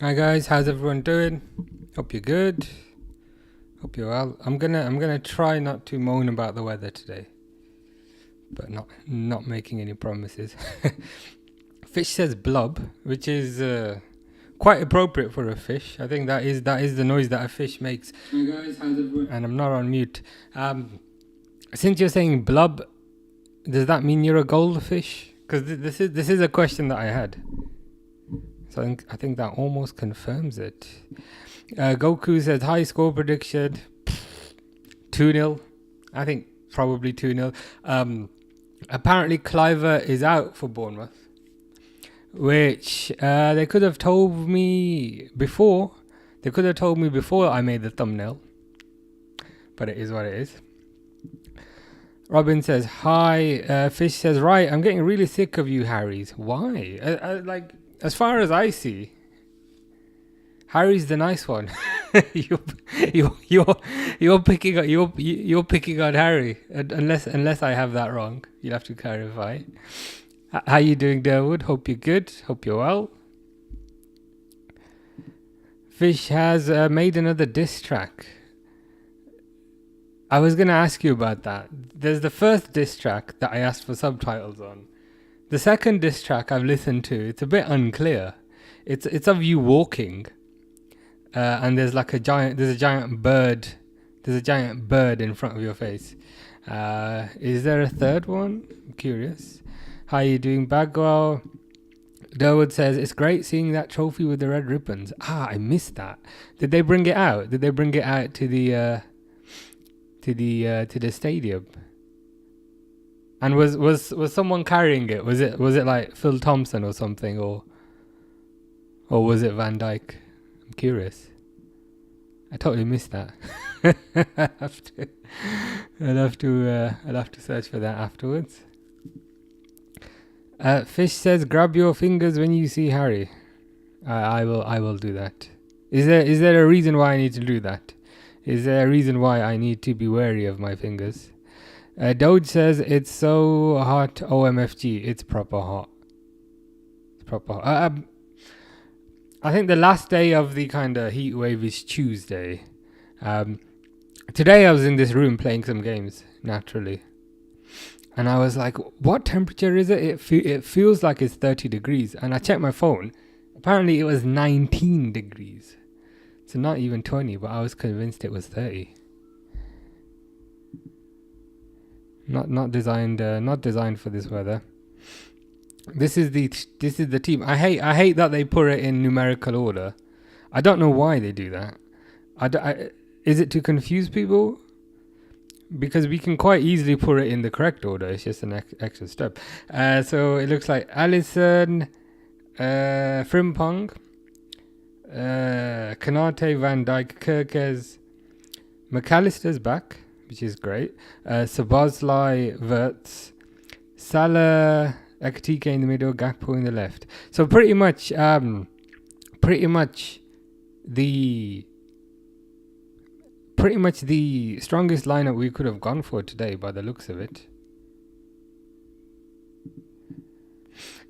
Hi guys, how's everyone doing? Hope you're good. Hope you're well. I'm gonna try not to moan about the weather today, but not making any promises. Fish says blub, which is quite appropriate for a fish. I think that is the noise that a fish makes. Hi guys, how's everyone? And I'm not on mute. Since you're saying blub, does that mean you're a goldfish? Because this is a question that I had. So I think that almost confirms it. Goku says, high score prediction 2-0. I think probably 2-0. Apparently, Cliver is out for Bournemouth, which they could have told me before. They could have told me before I made the thumbnail, but it is what it is. Robin says, hi. Fish says, right, I'm getting really sick of you, Harrys. Why? Like, as far as I see, Harry's the nice one. you're picking on Harry. Unless I have that wrong, you'll have to clarify. How you doing, Derwood? Hope you're good. Hope you're well. Fish has made another diss track. I was gonna ask you about that. There's the first diss track that I asked for subtitles on. The second diss track I've listened to. It's a bit unclear. It's of you walking. And there's a giant bird in front of your face. Is there a third one? I'm curious. How are you doing, Bagwell? Derwood says, it's great seeing that trophy with the red ribbons. I missed that. Did they bring it out? Did they bring it out to the stadium? And was someone carrying it? Was it like Phil Thompson or something, or was it Van Dijk? I'm curious. I totally missed that. I'll have to search for that afterwards. Fish says, grab your fingers when you see Harry. I will do that. Is there a reason why I need to do that? Is there a reason why I need to be wary of my fingers? Doge says, it's so hot, OMFG. It's proper hot. I think the last day of the kind of heat wave is Tuesday. Today I was in this room playing some games, naturally. And I was like, what temperature is it? It feels like it's 30 degrees. And I checked my phone. Apparently it was 19 degrees. So not even 20, but I was convinced it was 30. Not designed for this weather. This is the team. I hate that they put it in numerical order. I don't know why they do that. Is it to confuse people? Because we can quite easily put it in the correct order. It's just an extra step. So it looks like Allison, Frimpong, Kanate, Van Dijk, Kirkes, McAllister's back, which is great. Sabazlai, Wirtz, Salah, Ekatike in the middle, Gakpo in the left. So pretty much the strongest lineup we could have gone for today, by the looks of it.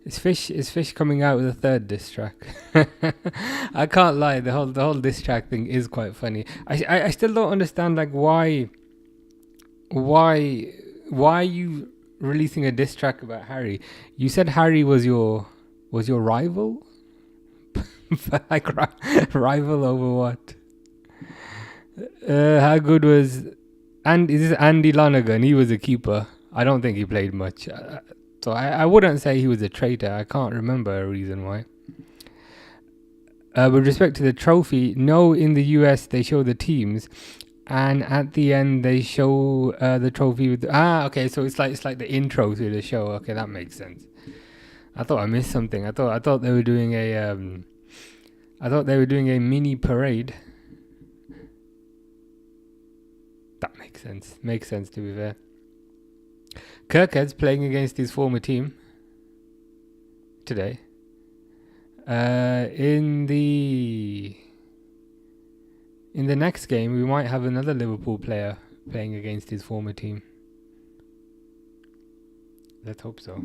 Is Fish coming out with a third diss track? I can't lie, the whole diss track thing is quite funny. I still don't understand, like, why are you releasing a diss track about Harry? You said Harry was your rival? Like, rival over what? How good was... And is this Andy Lonergan? He was a keeper. I don't think he played much. So I wouldn't say he was a traitor. I can't remember a reason why. With respect to the trophy, no, in the US they show the teams, and at the end they show the trophy with... okay, so it's like the intro to the show. Okay, that makes sense. I thought I missed something. I thought they were doing a mini parade. That makes sense. Makes sense, to be fair. Kirkhead's playing against his former team today. In the next game, we might have another Liverpool player playing against his former team. Let's hope so.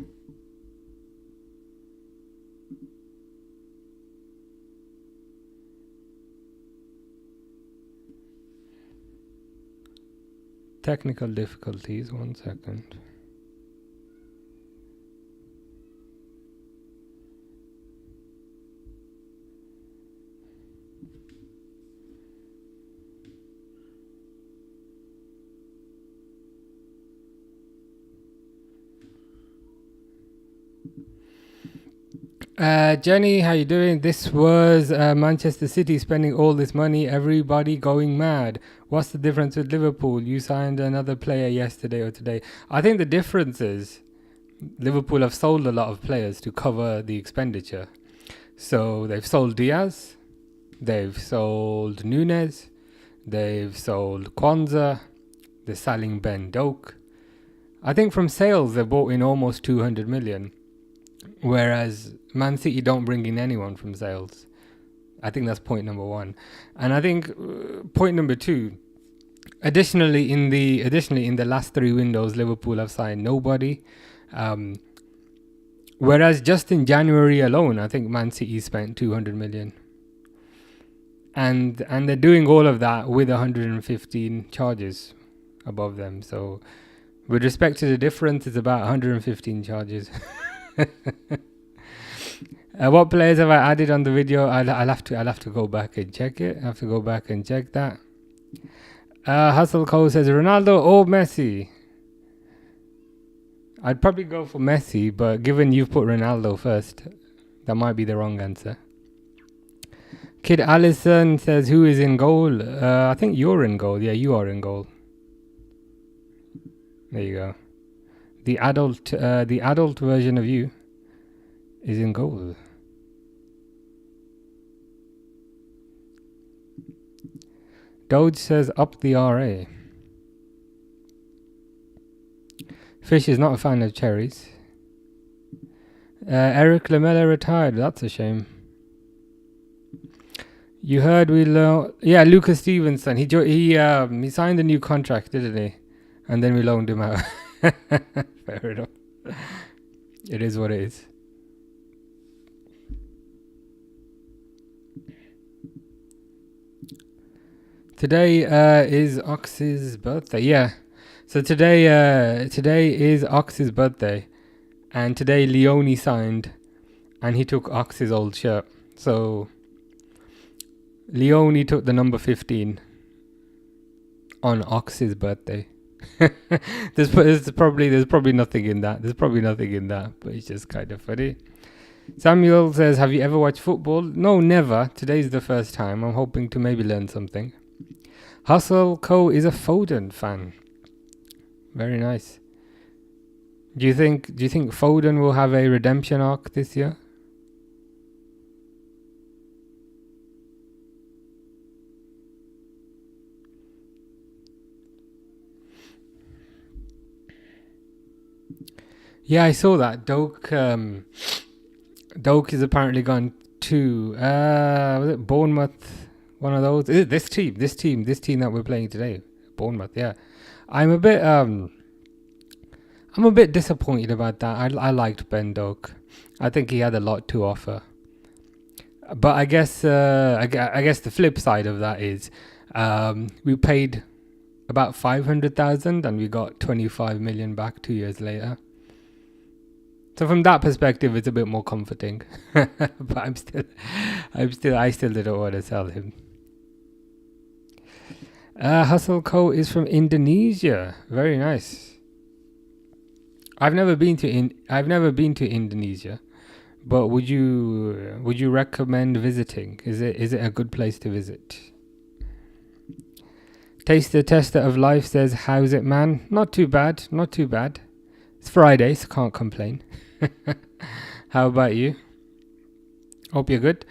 technical difficulties. 1 second. Jenny, how you doing? This was Manchester City spending all this money, everybody going mad. What's the difference with Liverpool? You signed another player yesterday or today. I think the difference is Liverpool have sold a lot of players to cover the expenditure. So they've sold Diaz, they've sold Nunez, they've sold Kwanzaa, they're selling Ben Doak. I think from sales they bought in almost 200 million. Whereas Man City don't bring in anyone from sales. I think that's point number one. And I think point number two, additionally in the last 3 windows, Liverpool have signed nobody. Whereas just in January alone, I think Man City spent 200 million. And they're doing all of that with 115 charges above them. So with respect to the difference, it's about 115 charges. What players have I added on the video? I'll have to go back and check it. I have to go back and check that. Hustle Cole says Ronaldo or Messi. I'd probably go for Messi, but given you've put Ronaldo first, that might be the wrong answer. Kid Allison says who is in goal? I think you're in goal. Yeah, you are in goal. There you go. The adult version of you is in goal. Doge says up the RA. Fish is not a fan of cherries. Eric Lamella retired. That's a shame. You heard yeah, Lucas Stevenson. He signed a new contract, didn't he? And then we loaned him out. Fair enough. It is what it is. Today is Ox's birthday. Yeah. So today is Ox's birthday. And today Leone signed and he took Ox's old shirt. So Leone took the number 15 on Ox's birthday. There's probably nothing in that. But it's just kind of funny. Samuel says, have you ever watched football? No, never. Today's the first time. I'm hoping to maybe learn something. Hustle Co is a Foden fan. Very nice. Do you think Foden will have a redemption arc this year? Yeah, I saw that. Doak is apparently gone to was it Bournemouth? One of those. This team that we're playing today, Bournemouth. Yeah, I'm a bit disappointed about that. I liked Ben Doak. I think he had a lot to offer. But I guess the flip side of that is we paid about 500,000 and we got 25 million back 2 years later. So from that perspective, it's a bit more comforting. But I still didn't want to sell him. Hustle Co is from Indonesia. Very nice. I've never been to Indonesia, but would you recommend visiting? Is it a good place to visit? Taster Tester of Life says, how's it, man? Not too bad. It's Friday, so can't complain. How about you? Hope you're good.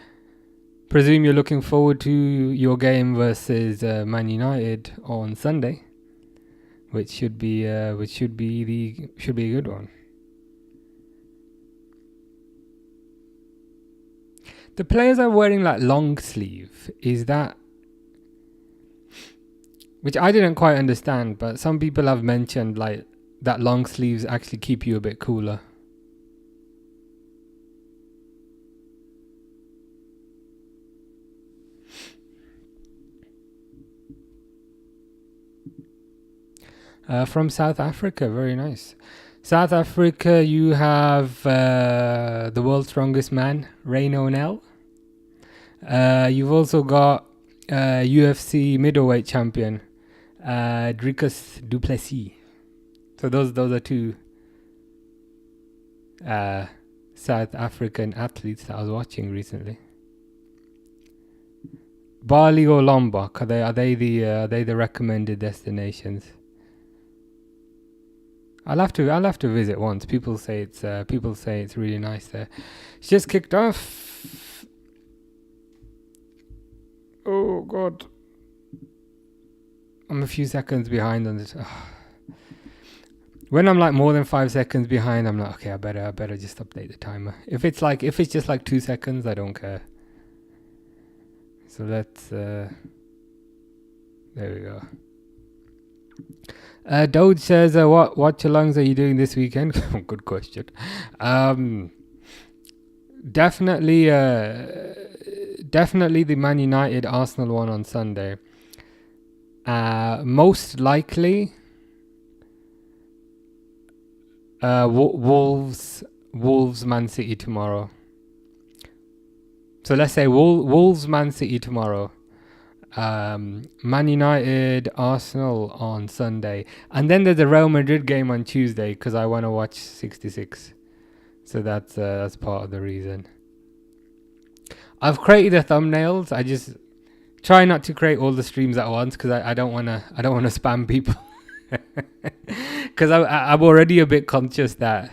Presume you're looking forward to your game versus Man United on Sunday, which should be a good one. The players are wearing like long sleeve. Is that, which I didn't quite understand, but some people have mentioned like that long sleeves actually keep you a bit cooler. From South Africa, very nice. South Africa, you have the world's strongest man, Ray O'Neill. You've also got UFC middleweight champion, Dricus du Plessis. So those are two South African athletes that I was watching recently. Bali or Lombok, are they the recommended destinations? I'll have to visit once. People say it's really nice there. It's just kicked off. Oh God, I'm a few seconds behind on this. When I'm like more than 5 seconds behind, I'm like, okay, I better just update the timer. If it's just like 2 seconds, I don't care. So let's there we go. Dode says, what watchalongs are you doing this weekend? Good question. Definitely the Man United Arsenal one on Sunday. Most likely Wolves Man City tomorrow. So let's say Wolves Man City tomorrow. Man United Arsenal on Sunday, and then there's a Real Madrid game on Tuesday because I want to watch 66. So that's part of the reason. I've created the thumbnails. I just try not to create all the streams at once because I don't want to spam people. Because I'm already a bit conscious that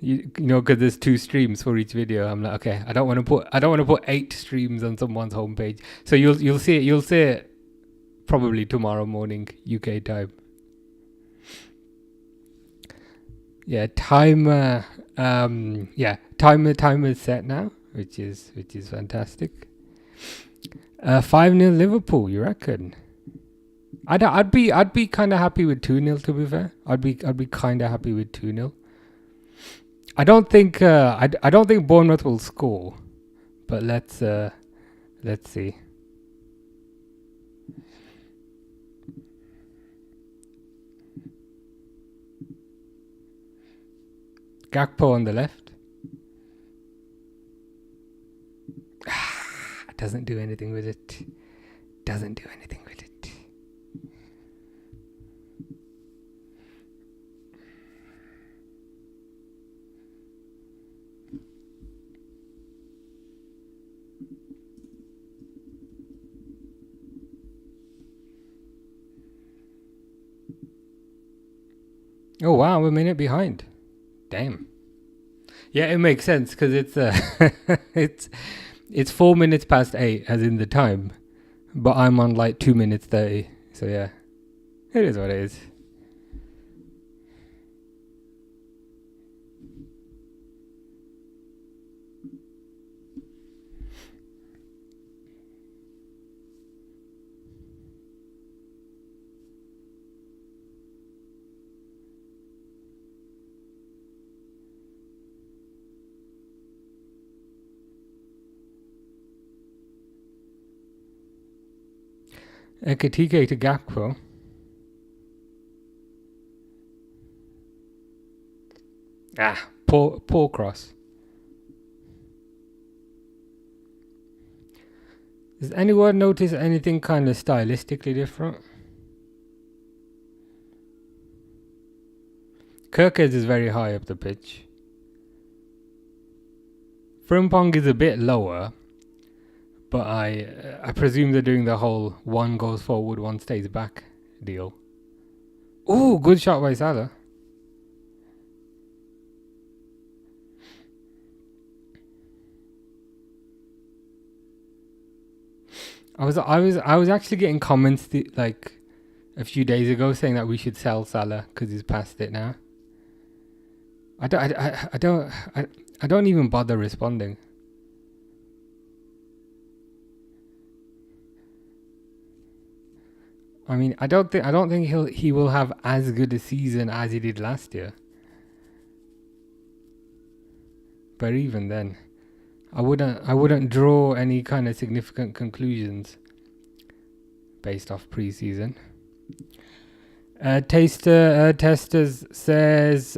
you know, because there's 2 streams for each video. I'm like, okay, I don't want to put 8 streams on someone's homepage. So you'll see it probably tomorrow morning UK time. Yeah, timer is set now, which is fantastic. 5-0 Liverpool, you reckon? I'd be kind of happy with 2-0, to be fair. I'd be kind of happy with 2-0. I don't think Bournemouth will score, but let's see. Gakpo on the left. Doesn't do anything with it. Oh wow, we're a minute behind. Damn. Yeah, it makes sense because it's it's 4 minutes past 8 as in the time, but I'm on like 2 minutes 30. So yeah, it is what it is. Ekatike to Gakpo. Poor cross. Does anyone notice anything kind of stylistically different? Kirkes is very high up the pitch. Frimpong is a bit lower, but I presume they're doing the whole one goes forward, one stays back deal. Ooh, good shot by Salah. I was actually getting comments like a few days ago saying that we should sell Salah because he's past it now. I don't even bother responding. I mean, I don't think he will have as good a season as he did last year. But even then, I wouldn't draw any kind of significant conclusions based off pre-season. Testers says,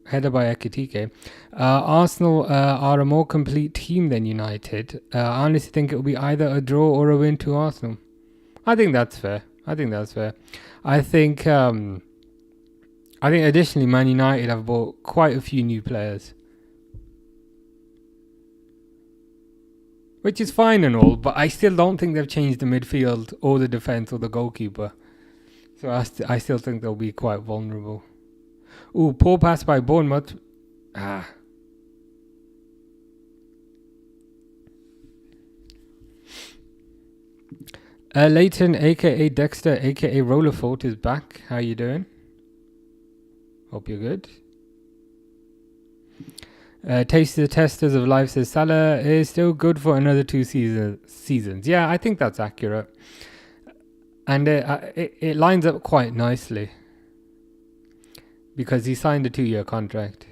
header by Ekitike. Arsenal are a more complete team than United. I honestly think it will be either a draw or a win to Arsenal. I think that's fair. I think additionally Man United have bought quite a few new players, which is fine and all, but I still don't think they've changed the midfield or the defence or the goalkeeper. So I still think they'll be quite vulnerable. Poor pass by Bournemouth. Leighton, aka Dexter, aka Rollerfort, is back. How you doing? Hope you're good. Taste the Testers of Life says Salah is still good for another 2 seasons. Yeah, I think that's accurate. And it lines up quite nicely because he signed a 2-year contract.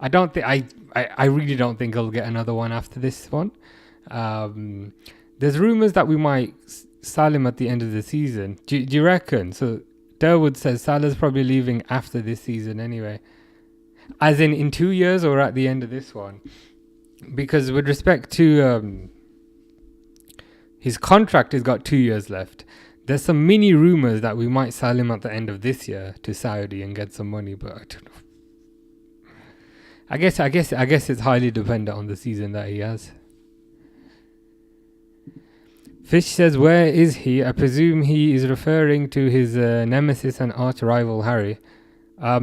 I really don't think he'll get another one after this one. There's rumours that we might sell him at the end of the season. Do you reckon? So Durwood says Salah's probably leaving after this season anyway. As in 2 years or at the end of this one? Because with respect to his contract has got 2 years left. There's some mini rumours that we might sell him at the end of this year to Saudi and get some money, but I don't know. I guess it's highly dependent on the season that he has. Fish says, where is he? I presume he is referring to his nemesis and arch rival Harry.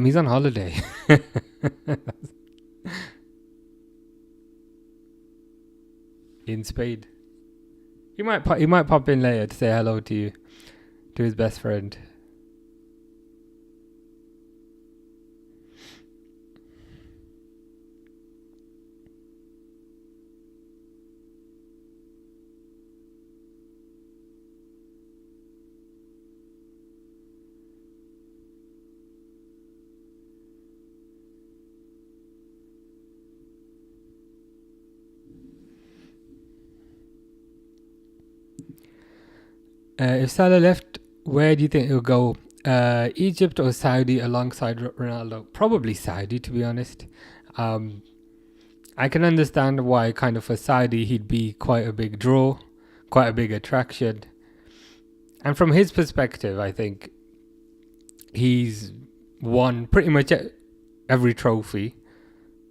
He's on holiday. In Spain. He might pop in later to say hello to you, to his best friend. If Salah left, where do you think he'll go? Egypt or Saudi alongside Ronaldo? Probably Saudi, to be honest. I can understand why kind of for Saudi he'd be quite a big draw, quite a big attraction. And from his perspective, I think he's won pretty much every trophy.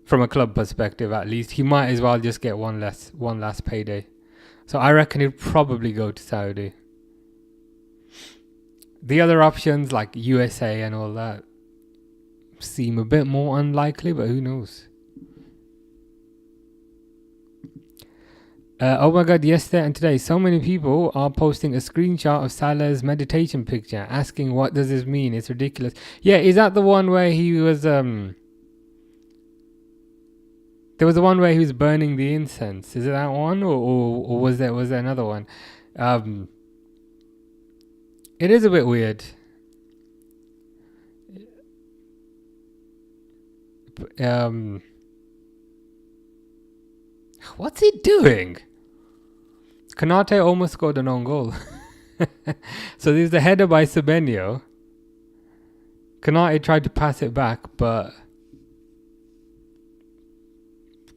From a club perspective, at least, he might as well just get one last payday. So I reckon he'd probably go to Saudi. The other options like USA and all that seem a bit more unlikely, but who knows? Oh my god, yesterday and today, so many people are posting a screenshot of Salah's meditation picture, asking what does this mean? It's ridiculous. Yeah, is that the one where he was... There was the one where he was burning the incense. Is it that one? Or was there another one? It is a bit weird. What's he doing? Konate almost scored an own goal. So there's the header by Semenyo. Konate tried to pass it back, but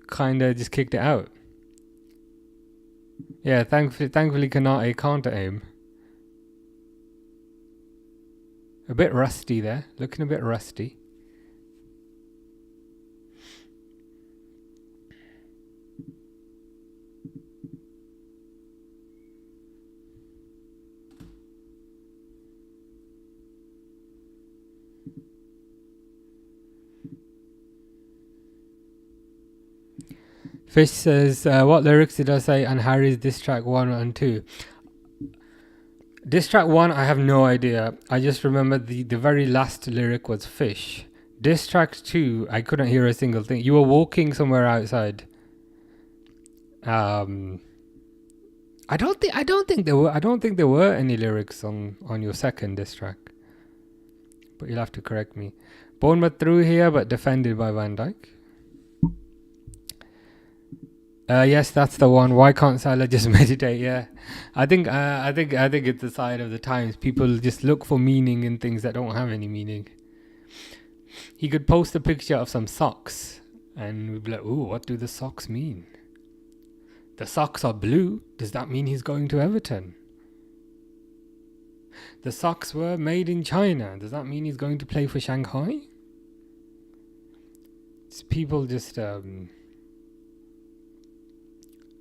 kind of just kicked it out. Yeah, thankfully Konate counter aim. A bit rusty there. Looking a bit rusty. Fish says, what lyrics did I say on Harry's diss track 1 and 2? Diss track 1, I have no idea. I just remember the very last lyric was fish. Diss track 2, I couldn't hear a single thing. You were walking somewhere outside. I don't think there were any lyrics on your second diss track. But you'll have to correct me. Bournemouth through here, but defended by Van Dijk. Yes, that's the one. Why can't Salah just meditate? Yeah, I think it's the side of the times. People just look for meaning in things that don't have any meaning. He could post a picture of some socks, and we'd be like, "Ooh, what do the socks mean? The socks are blue. Does that mean he's going to Everton? The socks were made in China. Does that mean he's going to play for Shanghai?" It's people just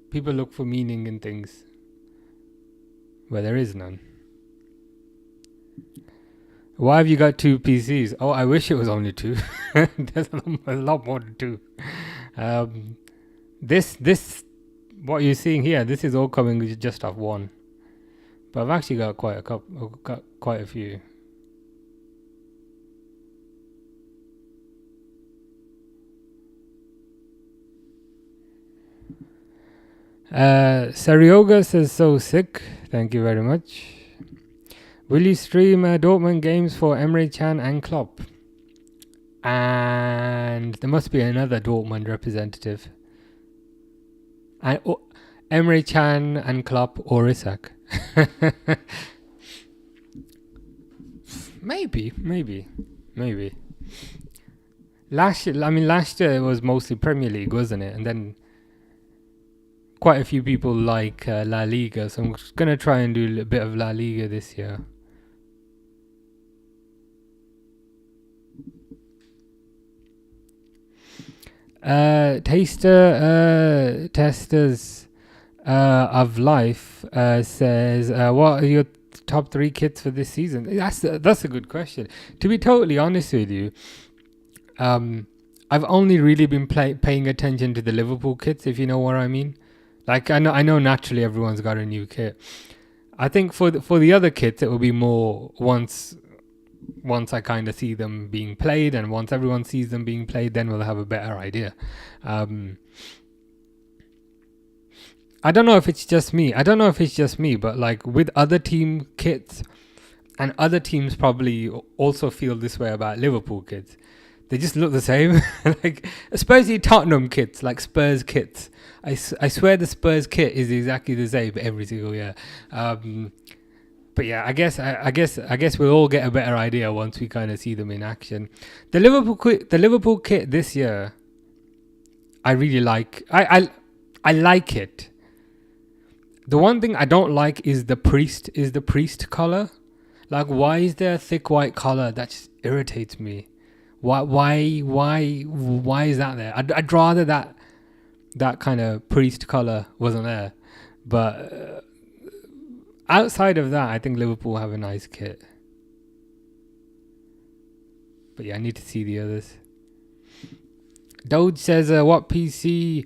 people look for meaning in things where there is none. Why have you got 2 PCs? Oh, I wish it was only 2. There's a lot more than 2. This, what you're seeing here, this is all coming just off 1. But I've actually got quite a few. Sarioga says so sick. Thank you very much. Will you stream Dortmund games for Emre Can and Klopp? And there must be another Dortmund representative. And Emre Can and Klopp or Isak. Maybe. Last year it was mostly Premier League, wasn't it? And then quite a few people like La Liga, so I'm just gonna try and do a bit of La Liga this year. Testers of Life says, what are your top 3 kits for this season? That's a good question. To be totally honest with you, I've only really been paying attention to the Liverpool kits, if you know what I mean. Like I know naturally everyone's got a new kit. I think for the other kits it will be more once I kind of see them being played, and once everyone sees them being played, then we'll have a better idea. I don't know if it's just me, but like with other team kits, and other teams probably also feel this way about Liverpool kits, they just look the same. Like especially Tottenham kits, like Spurs kits. I swear the Spurs kit is exactly the same every single year. But yeah, I guess we'll all get a better idea once we kind of see them in action. The Liverpool kit this year, I really like. I like it. The one thing I don't like is the priest color. Like, why is there a thick white collar? That just irritates me. Why is that there? I'd rather that kind of priest color wasn't there. But outside of that, I think Liverpool have a nice kit. But yeah, I need to see the others. Doge says, what PC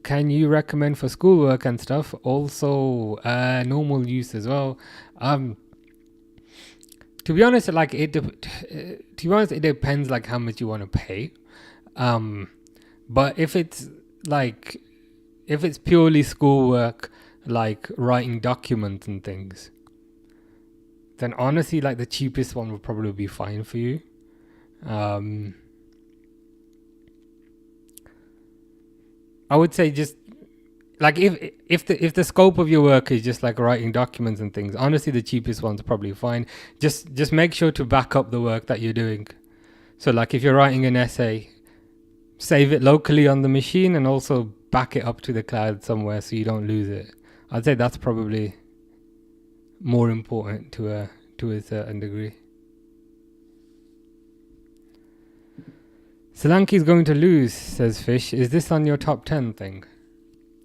can you recommend for schoolwork and stuff? Also, normal use as well. To be honest, like it depends like how much you want to pay. But if it's purely schoolwork, like writing documents and things, then honestly, like the cheapest one would probably be fine for you. I would say just like if the scope of your work is just like writing documents and things, honestly the cheapest one's probably fine. Just make sure to back up the work that you're doing. So like if you're writing an essay, save it locally on the machine and also back it up to the cloud somewhere so you don't lose it. I'd say that's probably more important to a certain degree. Solanke's going to lose, says Fish. Is this on your top 10 thing?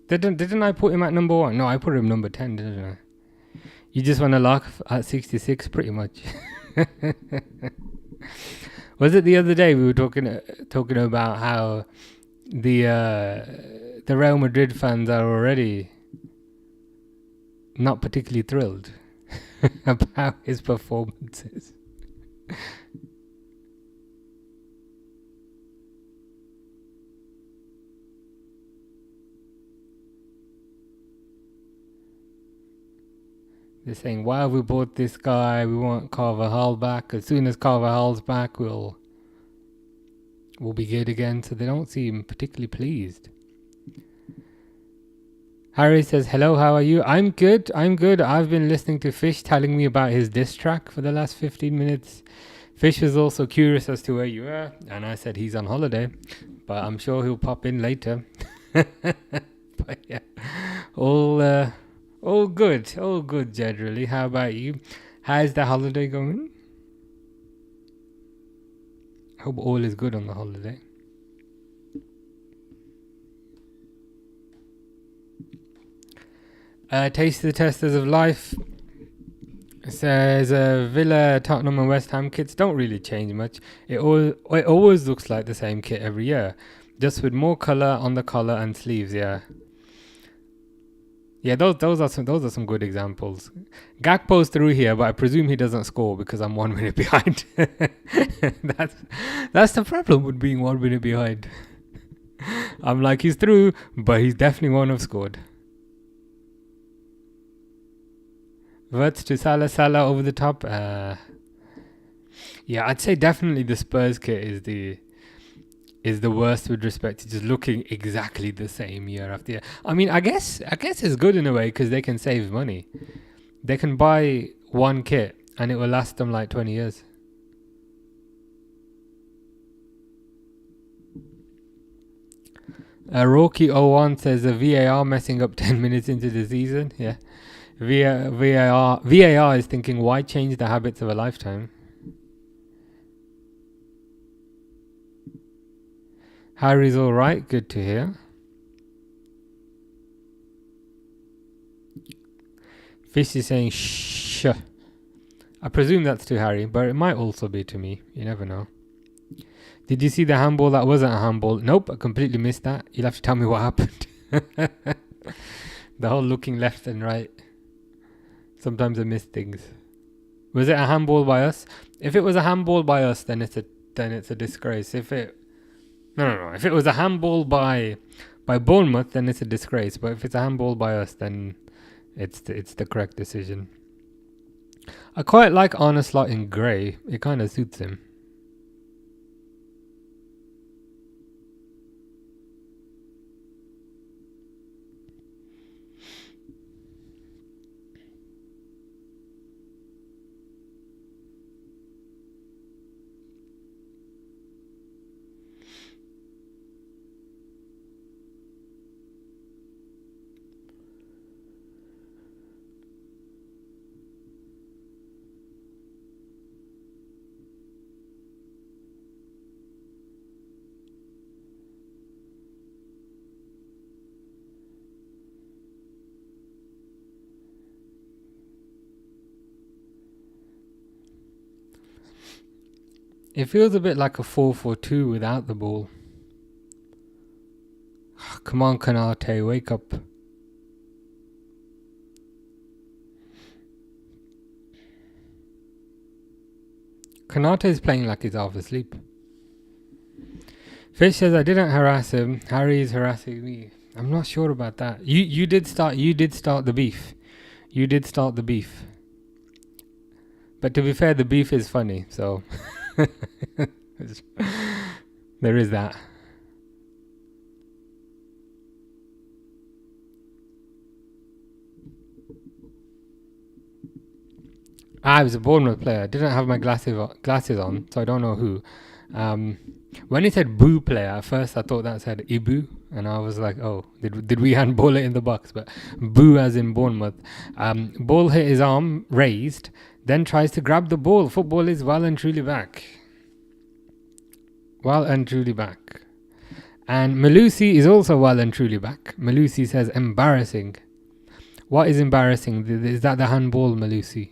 Didn't I put him at number 1? No, I put him number 10, didn't I? You just want to laugh at 66, pretty much. Was it the other day we were talking about how the Real Madrid fans are already not particularly thrilled about his performances? They're saying, why have we bought this guy? We want Carvajal back. As soon as Carvajal's back, we'll be good again. So they don't seem particularly pleased. Harry says, hello, how are you? I'm good. I've been listening to Fish telling me about his diss track for the last 15 minutes. Fish was also curious as to where you were, and I said he's on holiday, but I'm sure he'll pop in later. But yeah, all good generally. How about you? How's the holiday going? Hope all is good on the holiday. Taste the testers of life. Says Villa, Tottenham and West Ham kits don't really change much. It always looks like the same kit every year, just with more colour on the collar and sleeves. Yeah, those are some good examples. Gakpo's through here, but I presume he doesn't score because I'm 1 minute behind. That's the problem with being 1 minute behind. I'm like, he's through, but he's definitely won't have scored. Verts to Salah over the top. Yeah, I'd say definitely the Spurs kit is the worst with respect to just looking exactly the same year after year. I mean, I guess it's good in a way because they can save money. They can buy one kit and it will last them like 20 years. Rocky01 says the VAR messing up 10 minutes into the season. Yeah. VAR is thinking, why change the habits of a lifetime? Harry's alright, good to hear. Fish is saying shh. I presume that's to Harry, but it might also be to me. You never know. Did you see the handball that wasn't a handball? Nope, I completely missed that. You'll have to tell me what happened. The whole looking left and right. Sometimes I miss things. Was it a handball by us? If it was a handball by us, then it's a disgrace. If it was a handball by Bournemouth, then it's a disgrace. But if it's a handball by us, then it's the correct decision. I quite like Arne Slot in grey. It kind of suits him. It feels a bit like a 4-4-2 without the ball. Come on, Kanate, wake up. Kanate is playing like he's half asleep. Fish says I didn't harass him. Harry is harassing me. I'm not sure about that. You did start the beef. You did start the beef. But to be fair, the beef is funny, so there is that. I was a Bournemouth player. I didn't have my glasses on, so I don't know who. When it said Boo player, at first I thought that said Ibu, and I was like, oh, did we handball it in the box? But Boo as in Bournemouth. Ball hit his arm, raised, then tries to grab the ball. Football is well and truly back. Well and truly back. And Malusi is also well and truly back. Malusi says, embarrassing. What is embarrassing? Is that the handball, Malusi?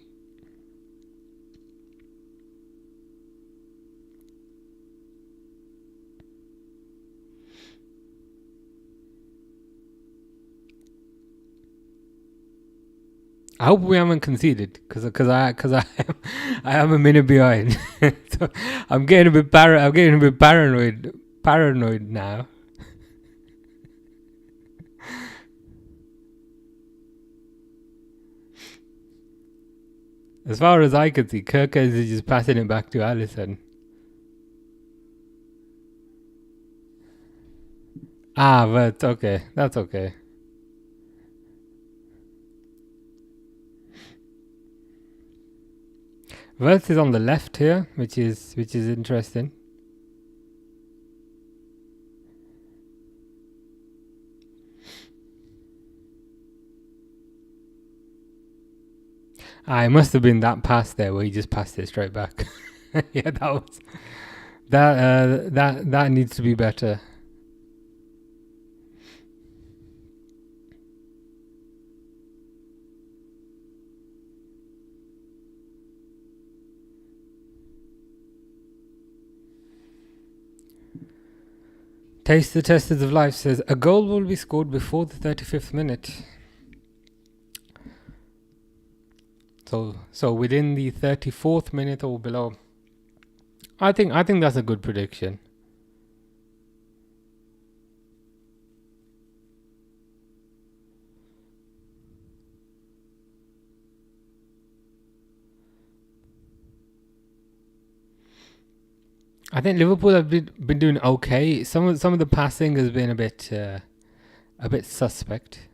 I hope we haven't conceded because I am a minute behind. So I'm getting a bit paranoid now. As far as I can see, Kirkes is just passing it back to Alisson. But okay, that's okay. Wirtz is on the left here, which is interesting. It must have been that pass there where he just passed it straight back. Yeah, that needs to be better. Taste the Testers of Life says a goal will be scored before the 35th minute. So within the 34th minute or below. I think that's a good prediction. I think Liverpool have been doing okay. Some of the passing has been a bit suspect.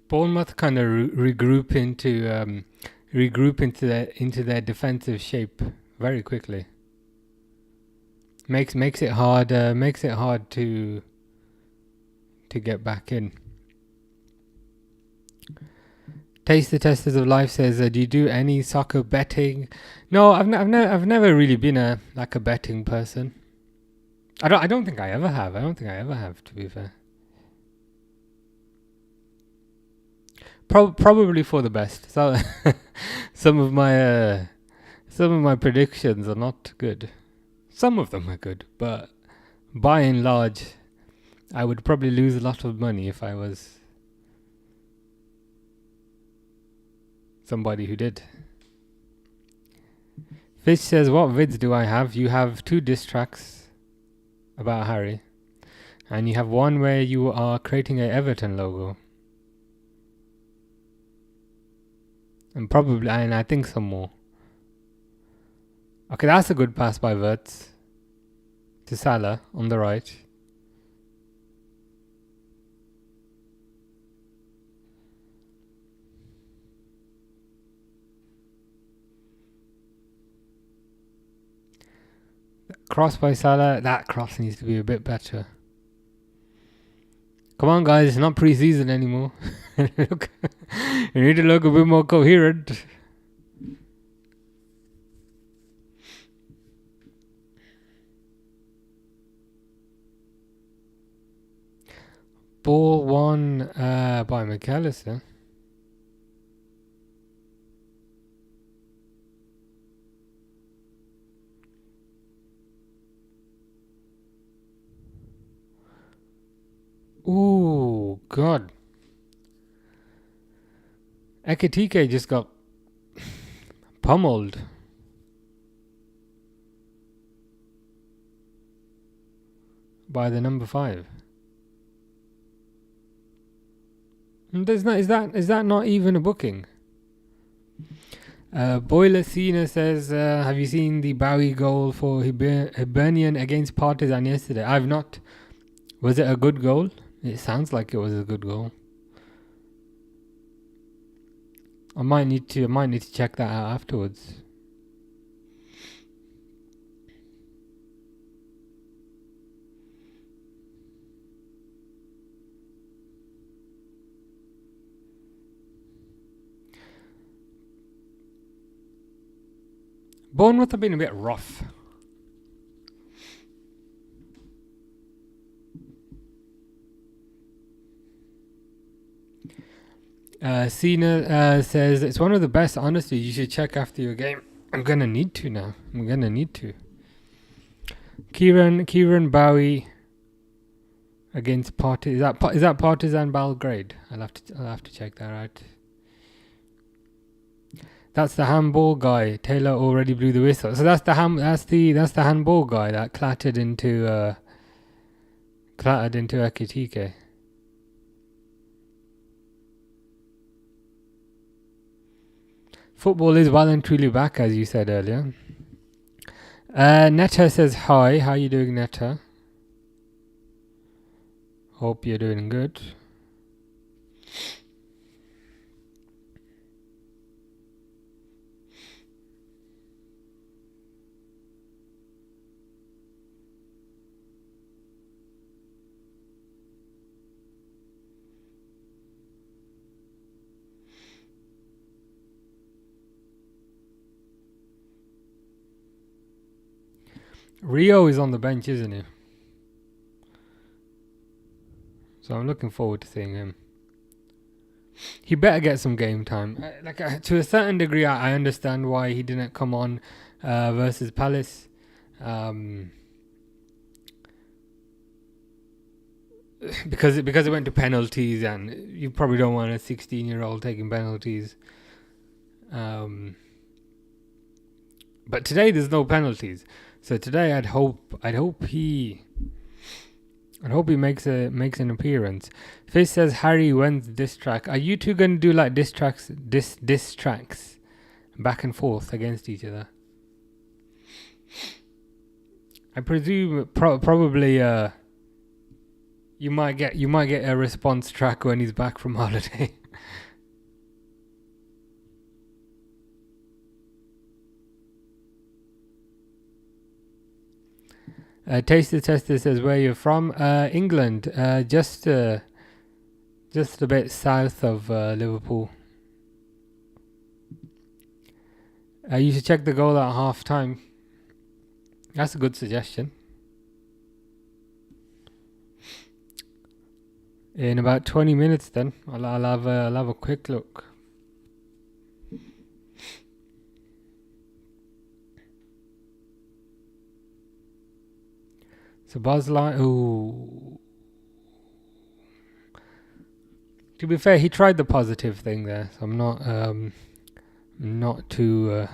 Bournemouth kind of regroup into their defensive shape very quickly. Makes it hard to get back in. Taste the Testers of Life says, do you do any soccer betting? No, I've never really been a betting person. I don't think I ever have. To be fair. Probably for the best. So some of my predictions are not good. Some of them are good, but by and large, I would probably lose a lot of money if I was somebody who did. Fish says, what vids do I have? You have 2 diss tracks about Harry, and you have one where you are creating a Everton logo. And I think some more. Okay, that's a good pass by Wirtz to Salah on the right. Cross by Salah. That cross needs to be a bit better. Come on, guys. It's not pre-season anymore. Look, you need to look a bit more coherent. Ball won by McAllister. Ooh, God. Ekitike just got pummeled. By the number 5. Is that not even a booking? Boiler Cena says, have you seen the Bowie goal for Hibernian against Partizan yesterday? I've not. Was it a good goal? It sounds like it was a good goal. I might need to check that out afterwards. Bournemouth have been a bit rough. Cena says it's one of the best. Honestly, you should check after your game. I'm gonna need to now. I'm gonna need to. Kieran Bowie against is that Partizan Belgrade? I'll have to check that out. That's the handball guy. Taylor already blew the whistle. So that's the handball guy that clattered into Ekitike. Football is well and truly back, as you said earlier. Netta says hi. How are you doing, Netta? Hope you're doing good. Rio is on the bench, isn't he? So I'm looking forward to seeing him. He better get some game time. To a certain degree, I understand why he didn't come on versus Palace. Because it went to penalties, and you probably don't want a 16-year-old taking penalties. But today there's no penalties. So today I'd hope he makes an appearance. Fish says, Harry, when's diss track? Are you two gonna do like diss tracks back and forth against each other? I presume probably you might get a response track when he's back from holiday. Taster Tester says, where you're from? England, just a bit south of Liverpool. You should check the goal at half time. That's a good suggestion. In about 20 minutes, then I'll have a quick look. So Bosley, to be fair, he tried the positive thing there, so I'm not too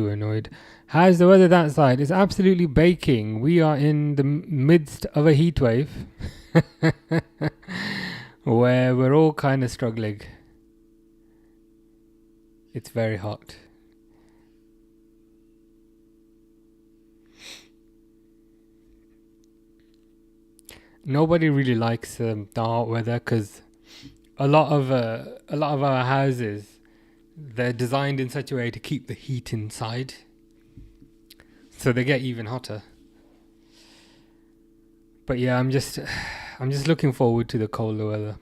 annoyed. How's the weather that side? It's absolutely baking. We are in the midst of a heat wave where we're all kind of struggling. It's very hot. Nobody really likes the hot weather because a lot of our houses, they're designed in such a way to keep the heat inside, so they get even hotter. But yeah, I'm just looking forward to the colder weather.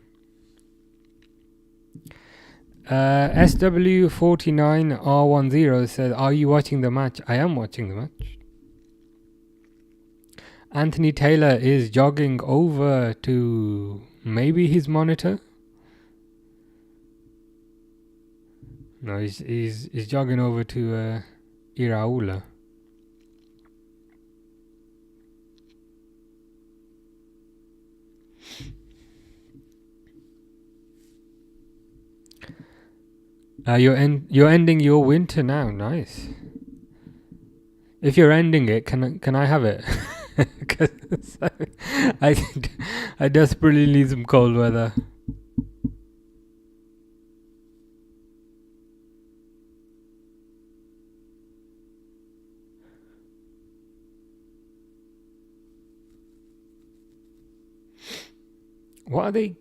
SW49R10 says, are you watching the match? I am watching the match. Anthony Taylor is jogging over to maybe his monitor. No, he's jogging over to Iraola. You're ending your winter now. Nice. If you're ending it, can I have it? Because I desperately need some cold weather. What are they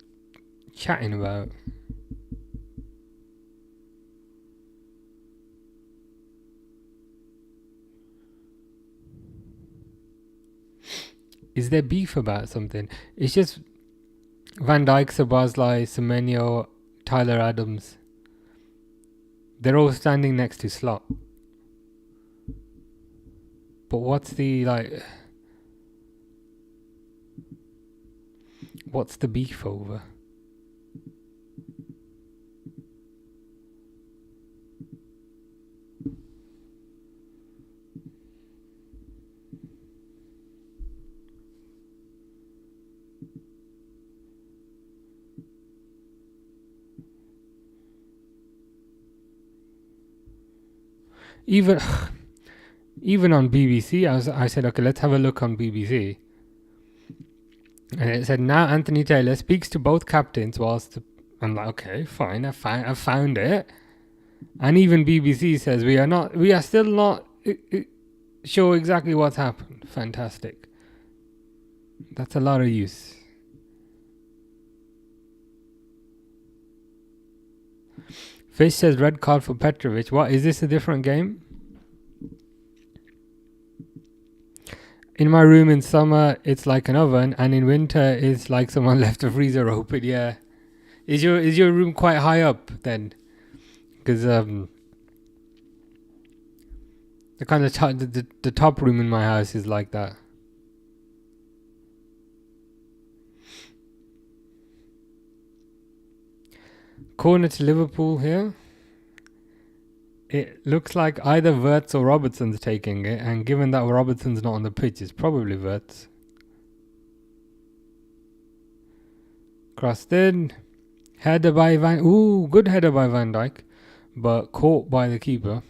chatting about? Is there beef about something? It's just Van Dijk, Szoboszlai, Semenyo, Tyler Adams. They're all standing next to Slot. But what's the beef over? Even even on BBC, I said, okay, let's have a look on BBC. And it said, now Anthony Taylor speaks to both captains whilst... I'm like, okay, fine, I found it. And even BBC says, we are still not sure exactly what's happened. Fantastic. That's a lot of use. Fish says, red card for Petrovic. What, is this a different game? In my room in summer, it's like an oven, and in winter, it's like someone left the freezer open. Yeah, is your room quite high up then? Because the kind of the top room in my house is like that. Corner to Liverpool here. It looks like either Wirtz or Robertson's taking it, and given that Robertson's not on the pitch, it's probably Wirtz. Crossed in. Header by good header by Van Dijk, but caught by the keeper.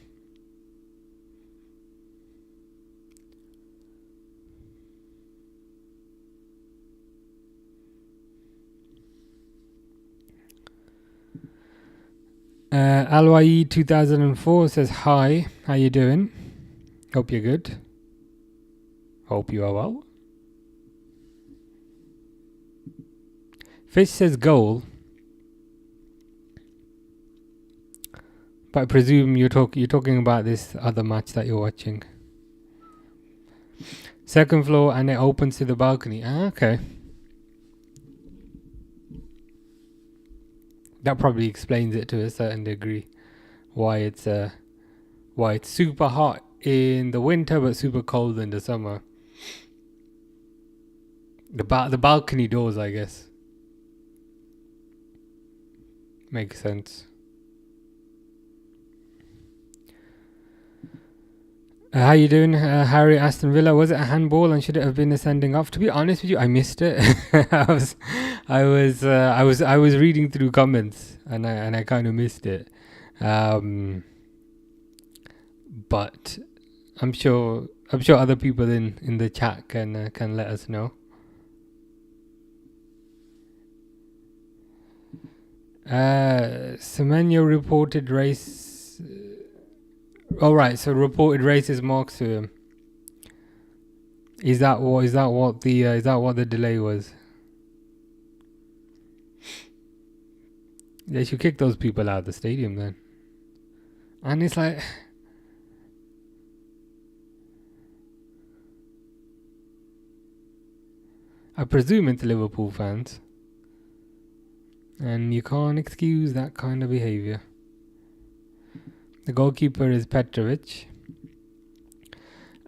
Alwayi 2004 says, hi, how you doing? Hope you're good. Hope you are well. Fish says goal. But I presume you're talking about this other match that you're watching. Second floor, and it opens to the balcony. Okay. That probably explains it to a certain degree. Why it's super hot in the winter but super cold in the summer. The balcony doors, I guess. Makes sense. How you doing, Harry? Aston Villa, was it a handball and should it have been a sending off? To be honest with you, I missed it. I was reading through comments and I kind of missed it. But I'm sure other people in the chat can let us know. Semenyo reported race. All right, so reported racist marks to him. Is that what the delay was? They should kick those people out of the stadium then. And it's like, I presume it's Liverpool fans, and you can't excuse that kind of behaviour. The goalkeeper is Petrovic.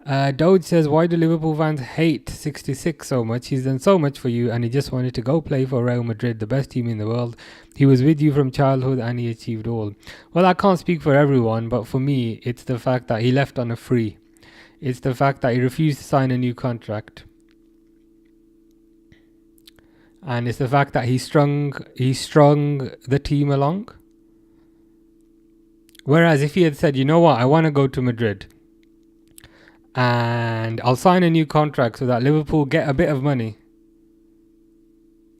Doge says, why do Liverpool fans hate 66 so much? He's done so much for you and he just wanted to go play for Real Madrid, the best team in the world. He was with you from childhood and he achieved all. Well, I can't speak for everyone, but for me, it's the fact that he left on a free. It's the fact that he refused to sign a new contract. And it's the fact that he strung the team along. Whereas if he had said, you know what, I want to go to Madrid and I'll sign a new contract so that Liverpool get a bit of money,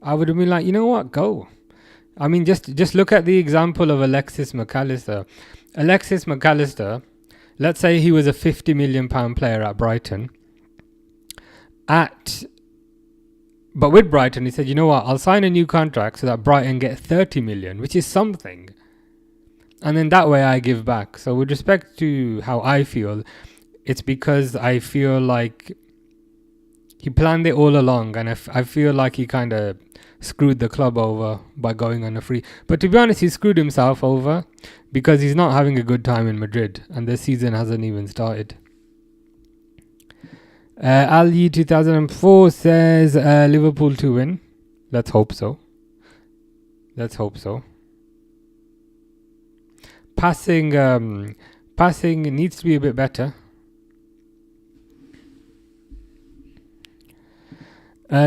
I would have been like, you know what, go. I mean, just look at the example of Alexis McAllister. Alexis McAllister, let's say he was a £50 million player at Brighton. But with Brighton, he said, you know what, I'll sign a new contract so that Brighton get 30 million, which is something. And then that way I give back. So with respect to how I feel, it's because I feel like he planned it all along. And I feel like he kind of screwed the club over by going on a free. But to be honest, he screwed himself over because he's not having a good time in Madrid. And the season hasn't even started. Ali 2004 says Liverpool to win. Let's hope so. Passing needs to be a bit better.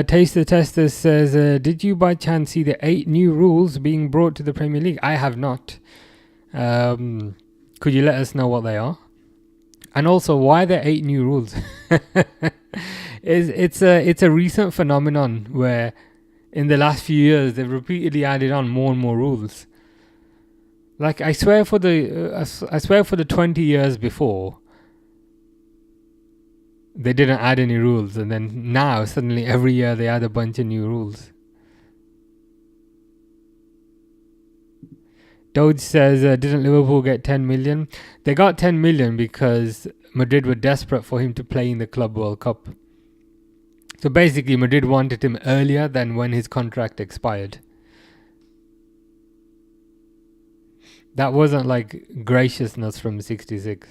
Taste the Tester says, did you by chance see the 8 new rules being brought to the Premier League? I have not. Could you let us know what they are? And also, why are there 8 new rules? It's a recent phenomenon where in the last few years they've repeatedly added on more and more rules. Like I swear for the 20 years before they didn't add any rules, and then now suddenly every year they add a bunch of new rules. Doge says, didn't Liverpool get 10 million? They got 10 million because Madrid were desperate for him to play in the Club World Cup. So basically Madrid wanted him earlier than when his contract expired. That wasn't like graciousness from 66.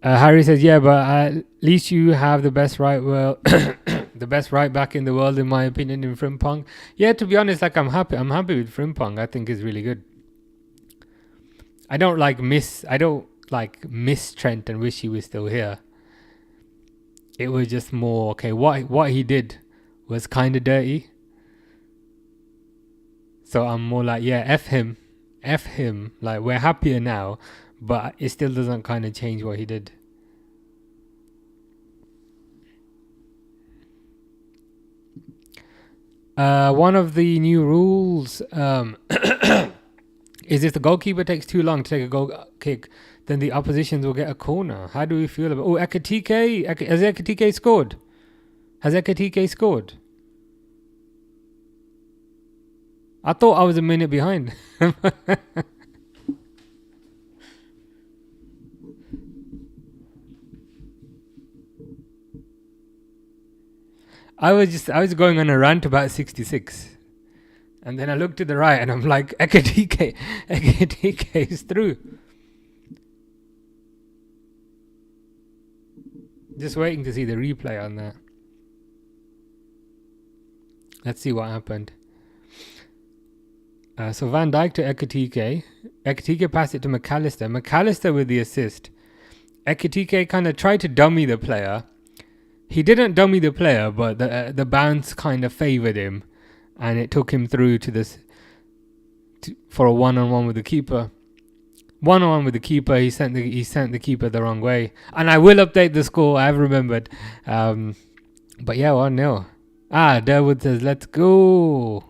Harry says, yeah, but at least you have the best the best right back in the world, in my opinion, in Frimpong. Yeah, to be honest, like I'm happy with Frimpong. I think he's really good. I don't miss Trent and wish he was still here. It was just more, okay, what he did was kind of dirty. So I'm more like, yeah, F him. Like, we're happier now, but it still doesn't kind of change what he did. One of the new rules is if the goalkeeper takes too long to take a goal kick, then the oppositions will get a corner. How do we feel about... Oh, Ekitike. Has Ekitike scored? I thought I was a minute behind. I was going on a rant about 66. And then I looked to the right and I'm like, Ekitike is through. Just waiting to see the replay on that. Let's see what happened. So Van Dijk to Ekitike. Ekitike passed it to McAllister. McAllister with the assist. Ekitike kind of tried to dummy the player. He didn't dummy the player, but the bounce kind of favoured him. And it took him through to this... for a one-on-one with the keeper. One-on-one with the keeper. He sent the keeper the wrong way. And I will update the score. I've remembered. But yeah, 1-0. Derwood says, let's go.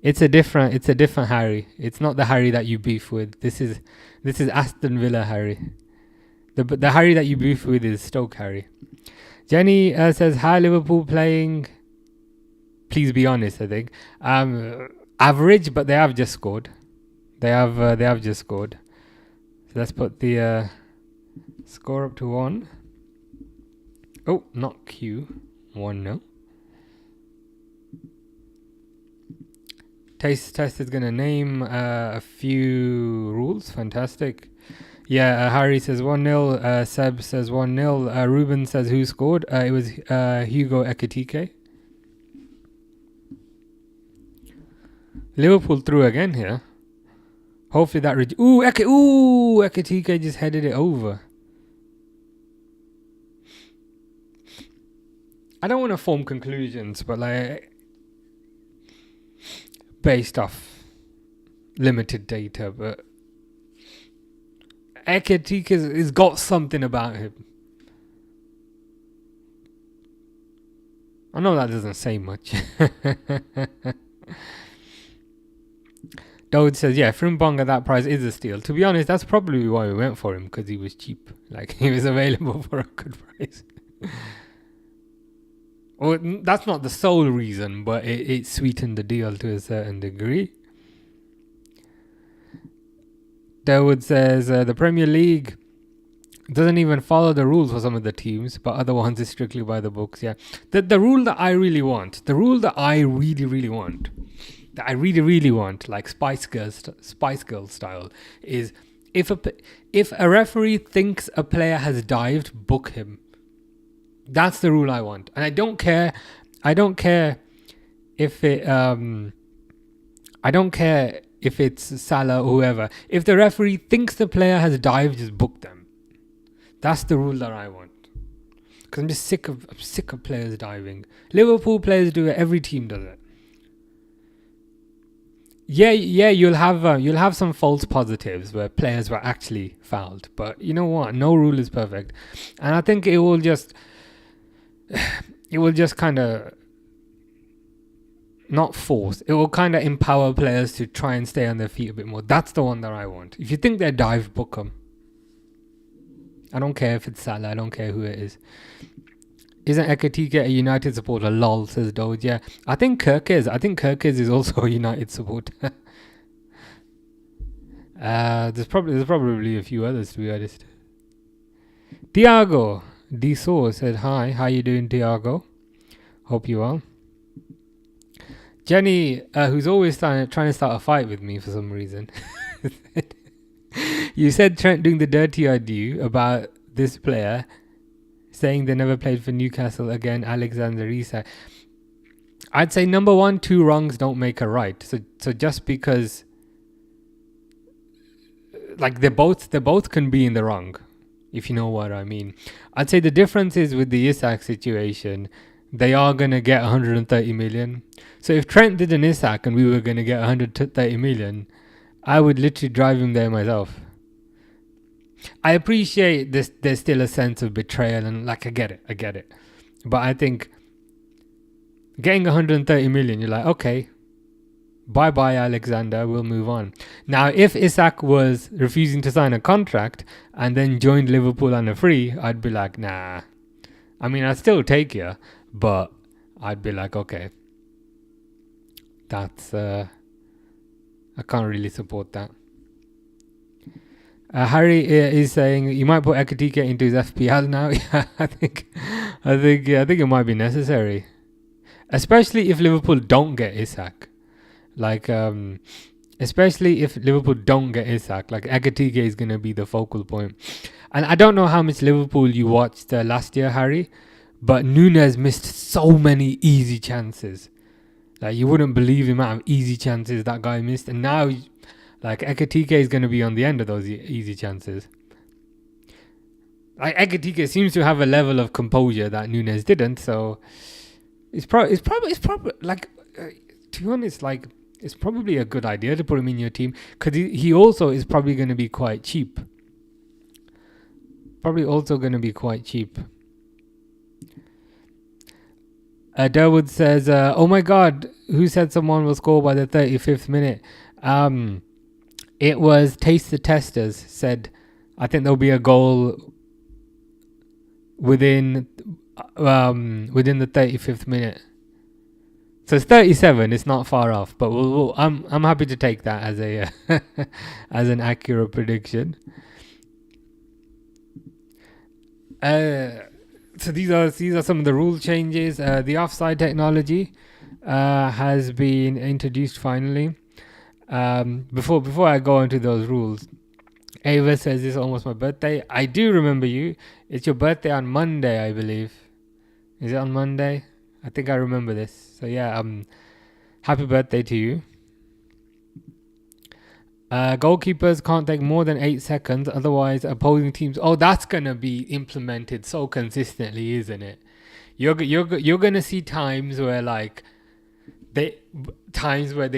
It's a different Harry. It's not the Harry that you beef with. This is Aston Villa Harry. The Harry that you beef with is Stoke Harry. Jenny says, hi, Liverpool playing. Please be honest, I think. Average, but they have just scored. They have just scored. So let's put the score up to 1. Oh, not Q. 1-0. Test is going to name a few rules. Fantastic. Yeah, Harry says 1-0. Seb says 1-0. Ruben says who scored? It was Hugo Ekitike. Liverpool through again here. Hopefully that... Ekitike just headed it over. I don't want to form conclusions, but like... based off limited data, but... Ekitike has got something about him. I know that doesn't say much. Dawood says, yeah, Frimpong at that price is a steal. To be honest, that's probably why we went for him, because he was cheap. Like, he was available for a good price. Well, that's not the sole reason, but it sweetened the deal to a certain degree. Dawood says, the Premier League doesn't even follow the rules for some of the teams, but other ones is strictly by the books, yeah. The rule that I really want, like Spice Girl style, is if a referee thinks a player has dived, book him. That's the rule I want. And I don't care if it's Salah or whoever. If the referee thinks the player has dived, just book them. That's the rule that I want. Because I'm just sick of players diving. Liverpool players do it. Every team does it. Yeah, you'll have some false positives where players were actually fouled, but you know what? No rule is perfect, and I think it will just kind of not force. It will kind of empower players to try and stay on their feet a bit more. That's the one that I want. If you think they're dive, book them. I don't care if it's Salah. I don't care who it is. Isn't Ekatike a United supporter? Lol, says Doge. Yeah, I think Kirkes is also a United supporter. There's probably a few others, to be honest. Tiago Diso said hi. How you doing, Tiago? Hope you well. Jenny, who's always trying to start a fight with me for some reason. You said Trent doing the dirty on you about this player, saying they never played for Newcastle again. Alexander Isak. I'd say number one, two wrongs don't make a right. So just because, like they both can be in the wrong, if you know what I mean. I'd say the difference is with the Isak situation, they are gonna get 130 million. So if Trent did an Isak and we were gonna get 130 million, I would literally drive him there myself. I appreciate this. There's still a sense of betrayal, and like I get it. But I think getting 130 million, you're like, okay, bye Alexander, we'll move on. Now, if Isak was refusing to sign a contract and then joined Liverpool on a free, I'd be like, nah. I mean, I'd still take you, but I'd be like, okay, that's I can't really support that. Harry is saying you might put Ekatike into his FPL now. Yeah, I think it might be necessary, especially if Liverpool don't get Isak. Like, especially if Liverpool don't get Isak, like Ekatike is gonna be the focal point. And I don't know how much Liverpool you watched last year, Harry, but Núñez missed so many easy chances. Like you wouldn't believe the amount of easy chances that guy missed, and now. Like, Ekatike is going to be on the end of those easy chances. Like, Ekatike seems to have a level of composure that Núñez didn't, so it's probably like, to be honest, like, it's probably a good idea to put him in your team, because he also is probably going to be quite cheap. Derwood says, oh my god, who said someone will score by the 35th minute? It was Taste the Testers said, I think there'll be a goal within the 35th minute. So it's 37. It's not far off, but I'm happy to take that as a as an accurate prediction. So these are some of the rule changes. The offside technology has been introduced finally. Before I go into those rules, Ava says this is almost my birthday. I do remember you. It's your birthday on Monday, I believe. Is it on Monday? I think I remember this. So yeah, happy birthday to you. Goalkeepers can't take more than 8 seconds, otherwise opposing teams. Oh, that's gonna be implemented so consistently, isn't it? You're gonna see times where like. They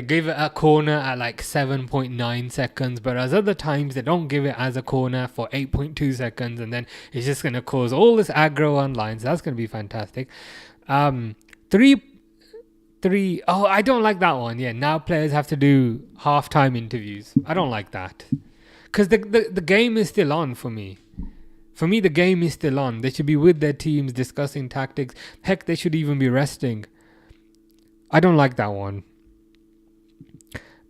give it a corner at like 7.9 seconds, but as other times they don't give it as a corner for 8.2 seconds, and then it's just going to cause all this aggro online. So that's going to be fantastic. Three. Oh, I don't like that one. Yeah, now players have to do halftime interviews. I don't like that, because the game is still on for me. For me, the game is still on. They should be with their teams discussing tactics. Heck, they should even be resting. I don't like that one.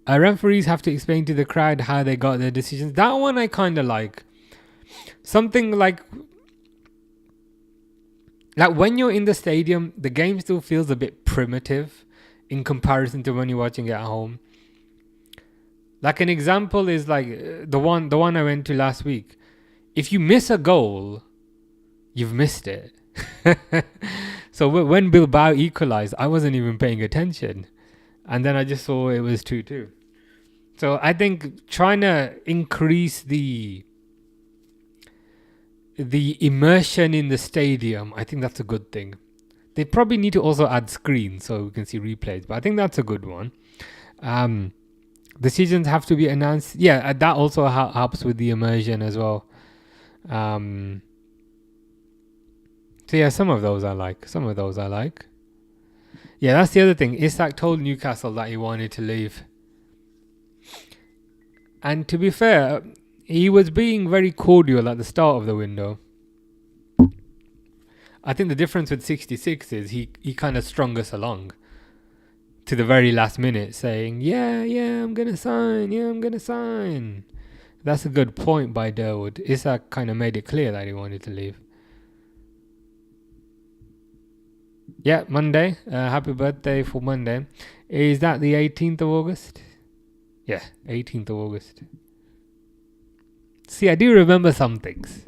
Referees have to explain to the crowd how they got their decisions. That one I kind of like. Something like when you're in the stadium, the game still feels a bit primitive in comparison to when you're watching it at home. Like an example is like the one I went to last week. If you miss a goal, you've missed it. So when Bilbao equalized, I wasn't even paying attention, and then I just saw it was 2-2. So I think trying to increase the immersion in the stadium, I think that's a good thing. They probably need to also add screens so we can see replays, but I think that's a good one. Decisions have to be announced. Yeah, that also helps with the immersion as well. So yeah, some of those I like. Yeah, that's the other thing. Isak told Newcastle that he wanted to leave. And to be fair, he was being very cordial at the start of the window. I think the difference with 66 is he kind of strung us along to the very last minute saying, yeah, I'm going to sign. That's a good point by Durwood. Isak kind of made it clear that he wanted to leave. Yeah, Monday. Happy birthday for Monday. Is that the 18th of August? Yeah, 18th of August. See, I do remember some things.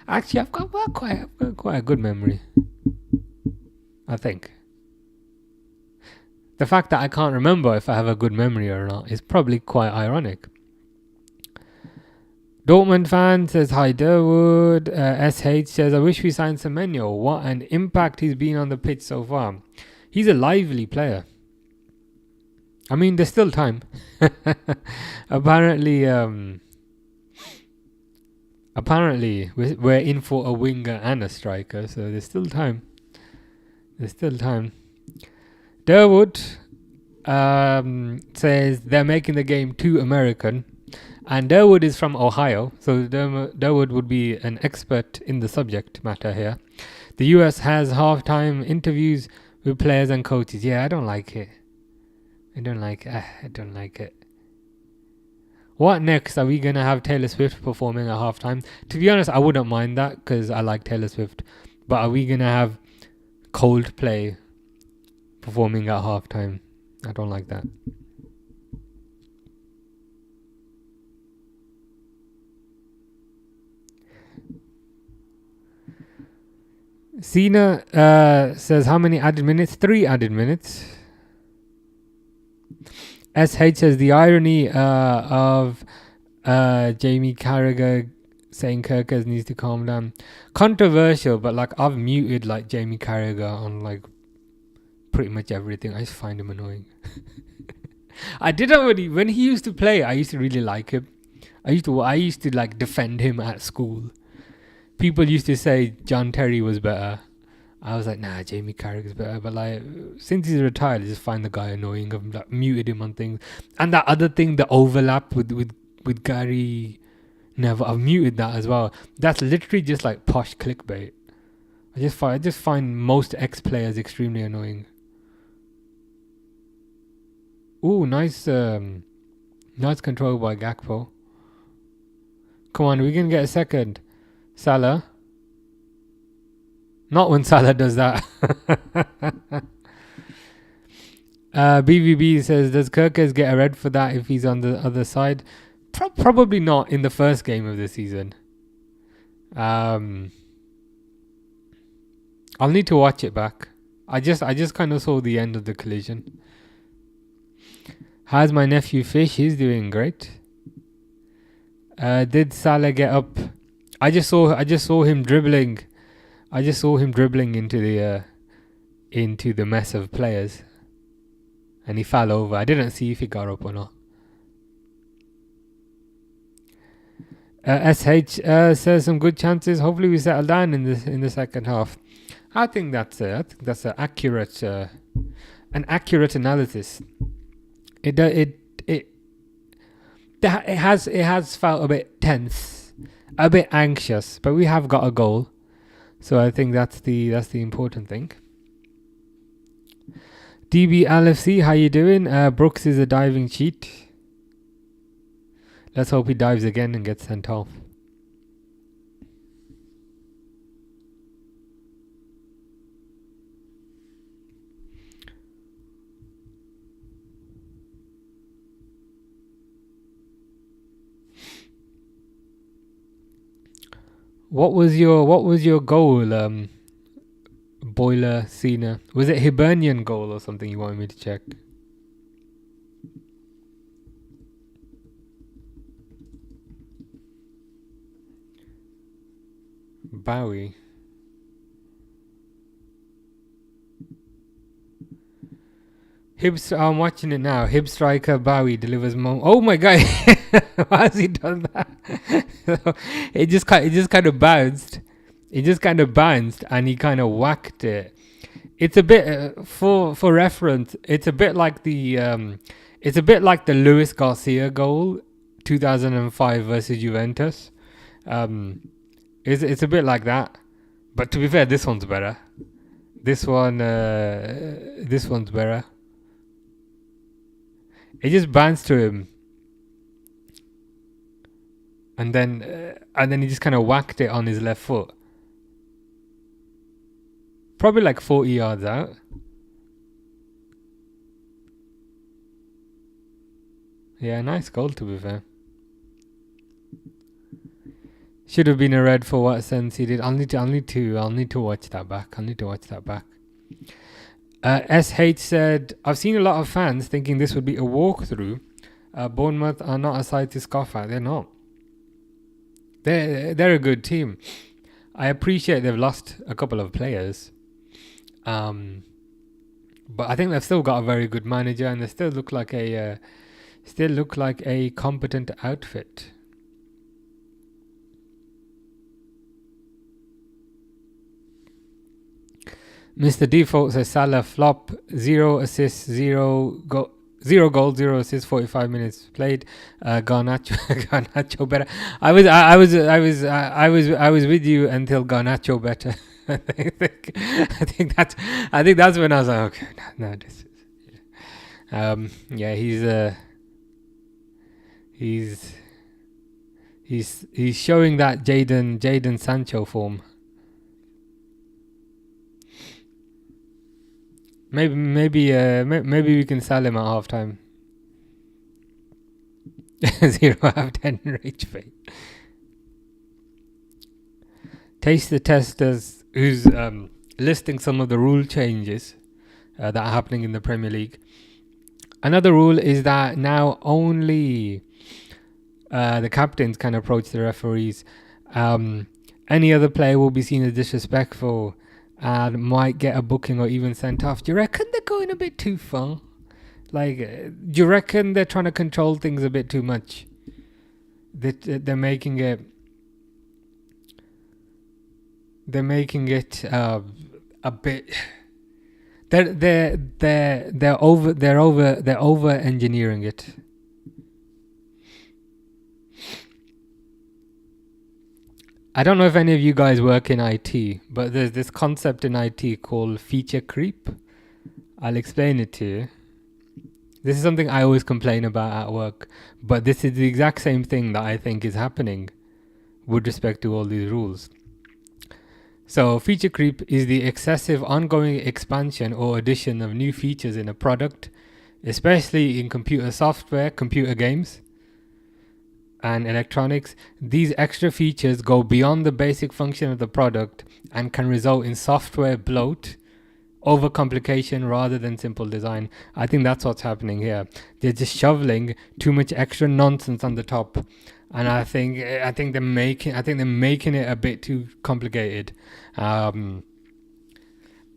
Actually, I've got quite a good memory, I think. The fact that I can't remember if I have a good memory or not is probably quite ironic. Dortmund fan says, hi Durwood. SH says, I wish we signed Semenyo. What an impact he's been on the pitch so far. He's a lively player. I mean, there's still time. Apparently, we're in for a winger and a striker, so there's still time. Durwood says they're making the game too American. And Durwood is from Ohio, so Durwood would be an expert in the subject matter here. The US has halftime interviews with players and coaches. Yeah, I don't like it. What next? Are we going to have Taylor Swift performing at halftime? To be honest, I wouldn't mind that because I like Taylor Swift. But are we going to have Coldplay performing at halftime? I don't like that. Cena says, how many added minutes? 3 added minutes. SH says, the irony of Jamie Carragher saying Kirkers needs to calm down. Controversial, but like I've muted like Jamie Carragher on like pretty much everything. I just find him annoying. I did already when he used to play. I used to really like him. I used to like defend him at school. People used to say John Terry was better. I was like, nah, Jamie Carragher's better. But like, since he's retired, I just find the guy annoying. I've like, muted him on things. And that other thing, the overlap with Gary Neville, I've muted that as well. That's literally just like posh clickbait. I just find most ex-players extremely annoying. Ooh, nice control by Gakpo. Come on, we can get a second. Salah. Not when Salah does that. BVB says, does Kirkers get a red for that if he's on the other side? Probably not in the first game of the season. I'll need to watch it back. I just kind of saw the end of the collision. How's my nephew Fish? He's doing great. Did Salah get up? I just saw him dribbling. Into the mess of players, and he fell over. I didn't see if he got up or not. SH says some good chances. Hopefully we settle down in the second half. I think that's an accurate analysis. It has felt a bit tense, a bit anxious, but we have got a goal. So I think that's the important thing. DB LFC, how you doing? Brooks is a diving cheat. Let's hope he dives again and gets sent off. What was your goal, Boiler Cena? Was it Hibernian goal or something you wanted me to check? Bowie. I'm watching it now. Hib striker Bowie delivers Oh my god! Why has he done that? It just kind of bounced. It just kind of bounced, and he kind of whacked it. It's a bit for reference. It's a bit like the Luis Garcia goal, 2005 versus Juventus. It's a bit like that, but to be fair, this one's better. This one's better. It just bounced to him, and then he just kind of whacked it on his left foot. Probably like 40 yards out. Yeah, nice goal to be fair. Should have been a red for what sense he did. I'll need to watch that back. SH said, I've seen a lot of fans thinking this would be a walkthrough. Bournemouth are not a side to scoff at. They're not. They're a good team. I appreciate they've lost a couple of players. But I think they've still got a very good manager, and they still look like a competent outfit. Mr. Default says Salah flop, 0 assists, 0 goals, 0 assists, 45 minutes played. Garnacho better. I was with you until Garnacho better. I think that's when I was like, okay, no, this is, yeah, he's showing that Jadon Sancho form. Maybe we can sell him at halftime. 0 out of 10 rage fate. Taste the Testers, who's listing some of the rule changes that are happening in the Premier League. Another rule is that now only the captains can approach the referees. Any other player will be seen as disrespectful and might get a booking or even sent off. Do you reckon they're going a bit too far? Like, do you reckon they're trying to control things a bit too much? They're making it a bit. They're over engineering it. I don't know if any of you guys work in IT, but there's this concept in IT called feature creep. I'll explain it to you. This is something I always complain about at work, but this is the exact same thing that I think is happening with respect to all these rules. So feature creep is the excessive ongoing expansion or addition of new features in a product, especially in computer software, computer games, and electronics. These extra features go beyond the basic function of the product and can result in software bloat, overcomplication rather than simple design. I think that's what's happening here. They're just shoveling too much extra nonsense on the top, and I think they're making it a bit too complicated. And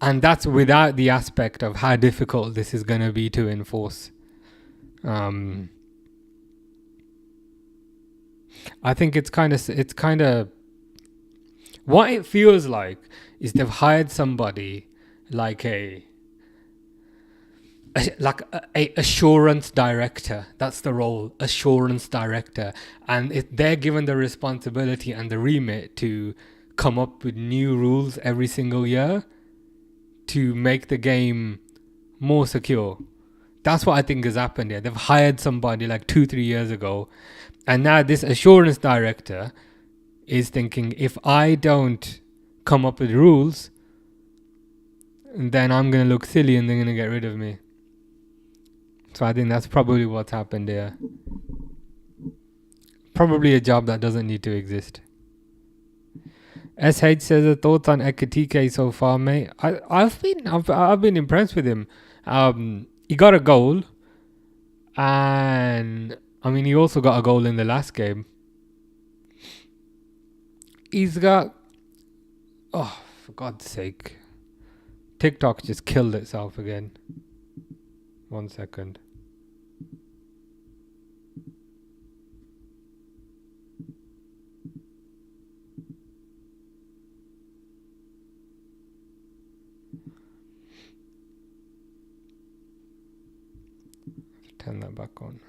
that's without the aspect of how difficult this is going to be to enforce. I think it's kind of what it feels like is they've hired somebody like a assurance director. That's the role, assurance director, and they're given the responsibility and the remit to come up with new rules every single year to make the game more secure. That's what I think has happened here. They've hired somebody like 2-3 years ago, and now this assurance director is thinking, if I don't come up with rules, then I'm going to look silly and they're going to get rid of me. So I think that's probably what's happened here. Probably a job that doesn't need to exist. SH says, the thoughts on Ekitike so far, mate. I've been impressed with him. He got a goal, and I mean, he also got a goal in the last game. He's got, oh, for God's sake, TikTok just killed itself again. 1 second. Turn that back on.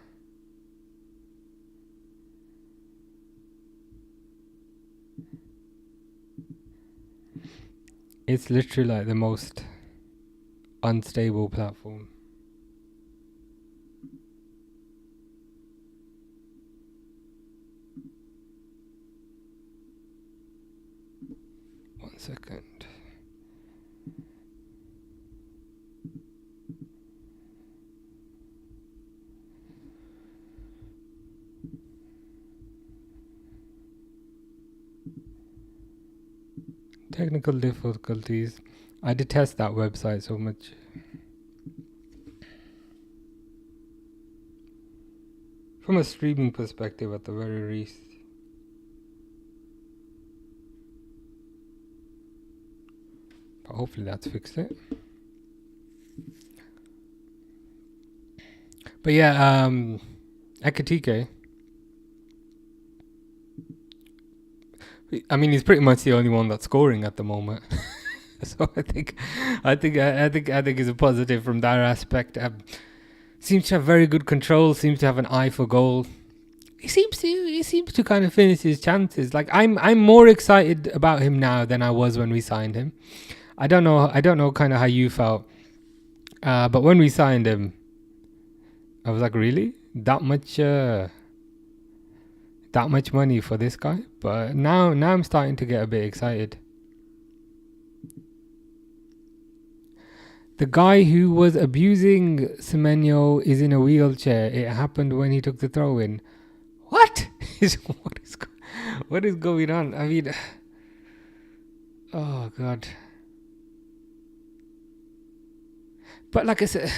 It's literally like the most unstable platform. One second. Technical difficulties. I detest that website so much. From a streaming perspective, at the very least. But hopefully that's fixed it. But yeah, Ekatike. I mean, he's pretty much the only one that's scoring at the moment. So I think it's a positive from that aspect. Seems to have very good control. Seems to have an eye for goal. He seems to kind of finish his chances. Like I'm more excited about him now than I was when we signed him. I don't know kind of how you felt, but when we signed him, I was like, really, that much money for this guy? But now I'm starting to get a bit excited. The guy who was abusing Semenyo is in a wheelchair. It happened when he took the throw in. What? What is going on? I mean, oh God. But like I said,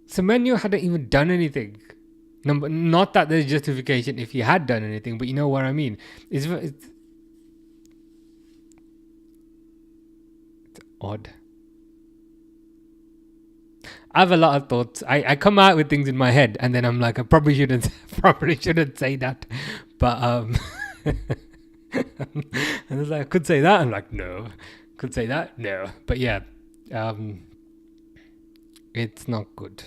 Semenyo hadn't even done anything. Not that there's justification if he had done anything, but you know what I mean. It's odd. I have a lot of thoughts. I come out with things in my head, and then I'm like, I probably shouldn't say that. But and it's like, I could say that. I'm like, no. Could say that, no. But yeah, it's not good.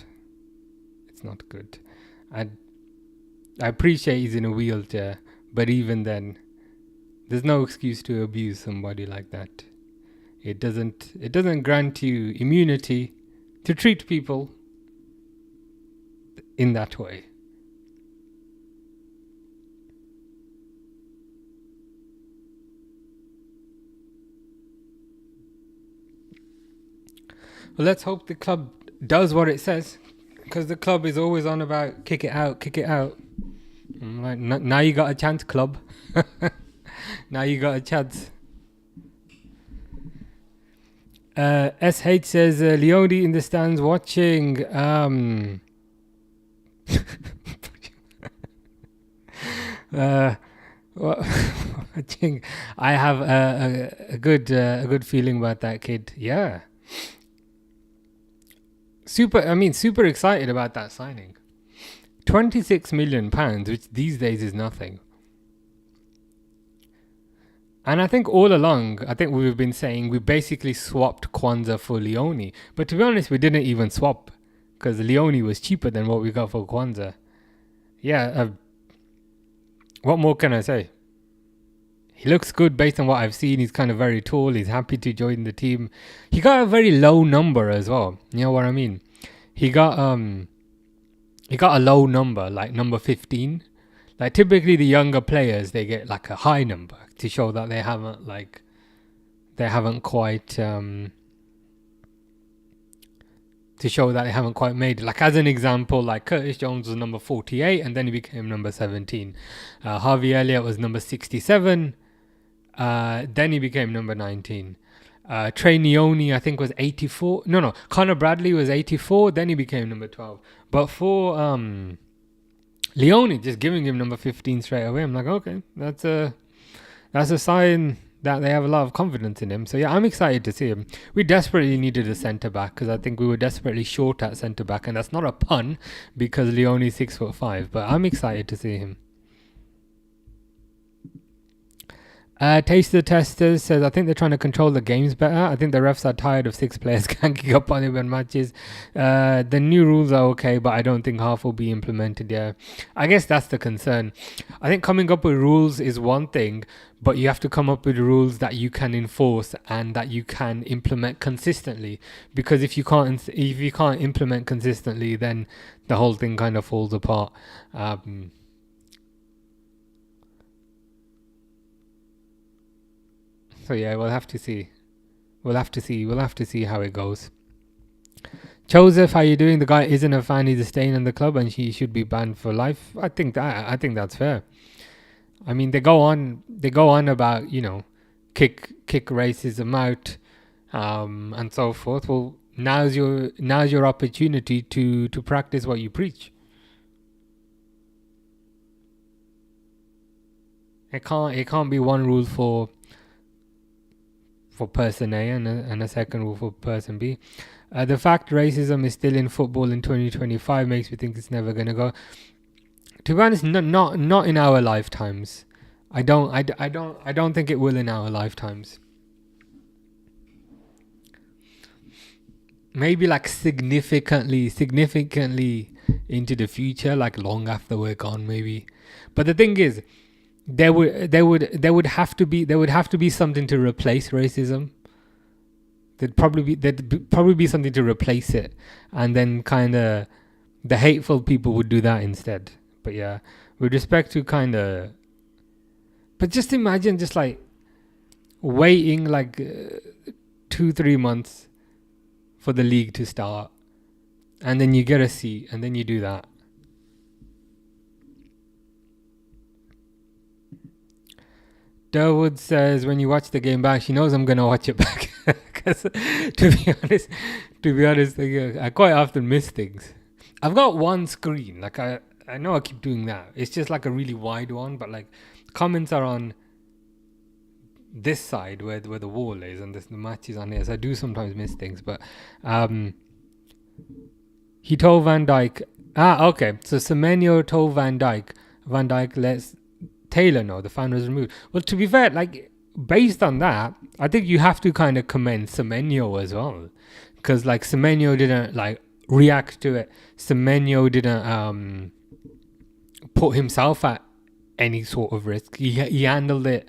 It's not good. I appreciate he's in a wheelchair, but even then, there's no excuse to abuse somebody like that. It doesn't grant you immunity to treat people in that way. Well, let's hope the club does what it says, because the club is always on about kick it out. I'm like, now you got a chance, club. Now you got a chance. SH says Leone in the stands watching. Watching. I have a good feeling about that kid. Yeah. Super excited about that signing. £26 million, which these days is nothing. And I think all along, we've been saying we basically swapped Kwanzaa for Leone. But to be honest, we didn't even swap, because Leone was cheaper than what we got for Kwanzaa. Yeah, what more can I say? He looks good based on what I've seen. He's kind of very tall. He's happy to join the team. He got a very low number as well. You know what I mean? He got a low number, like number 15. Like typically the younger players, they get like a high number to show that they haven't quite made it. Like as an example, like Curtis Jones was number 48 and then he became number 17. Harvey Elliott was number 67. Then he became number 19. Trey Leone, I think, was 84. No, Connor Bradley was 84. Then he became number 12. But for Leone, just giving him number 15 straight away, I'm like, okay, that's a sign that they have a lot of confidence in him. So yeah, I'm excited to see him. We desperately needed a centre back because I think we were desperately short at centre back, and that's not a pun because Leone's 6'5". But I'm excited to see him. Taste the Testers says, I think they're trying to control the games better. I think the refs are tired of 6 players ganking up on him in matches. The new rules are okay, but I don't think half will be implemented. Yeah, I guess that's the concern. I think coming up with rules is one thing, but you have to come up with rules that you can enforce and that you can implement consistently. Because if you can't implement consistently, then the whole thing kind of falls apart. So yeah, we'll have to see. We'll have to see how it goes. Joseph, how you doing? The guy isn't a fan. He's staying in the club, and he should be banned for life. I think that's fair. I mean, they go on about kick racism out, and so forth. Well, now's your opportunity to practice what you preach. It can't be one rule for person A and a second rule for person B. The fact racism is still in football in 2025 makes me think it's never going to go. To be honest, not in our lifetimes. I don't think it will in our lifetimes. Maybe like significantly into the future, like long after we're gone, maybe. But the thing is, there would have to be something to replace racism. There'd probably be something to replace it, and then kind of the hateful people would do that instead. But yeah, with respect to kind of, but just imagine just like waiting like 2-3 months for the league to start, and then you get a seat, and then you do that. Durwood says, when you watch the game back, she knows I'm going to watch it back. Because to be honest, I quite often miss things. I've got one screen. Like I know I keep doing that. It's just like a really wide one, but like comments are on this side where the wall is, and the match is on here. So I do sometimes miss things. But he told Van Dijk. Okay. So Semenyo told Van Dijk. Van Dijk lets Taylor know the fan was removed. Well, to be fair, like based on that, I think you have to kind of commend Semenyo as well, because like Semenyo didn't like react to it. Semenyo didn't put himself at any sort of risk. He handled it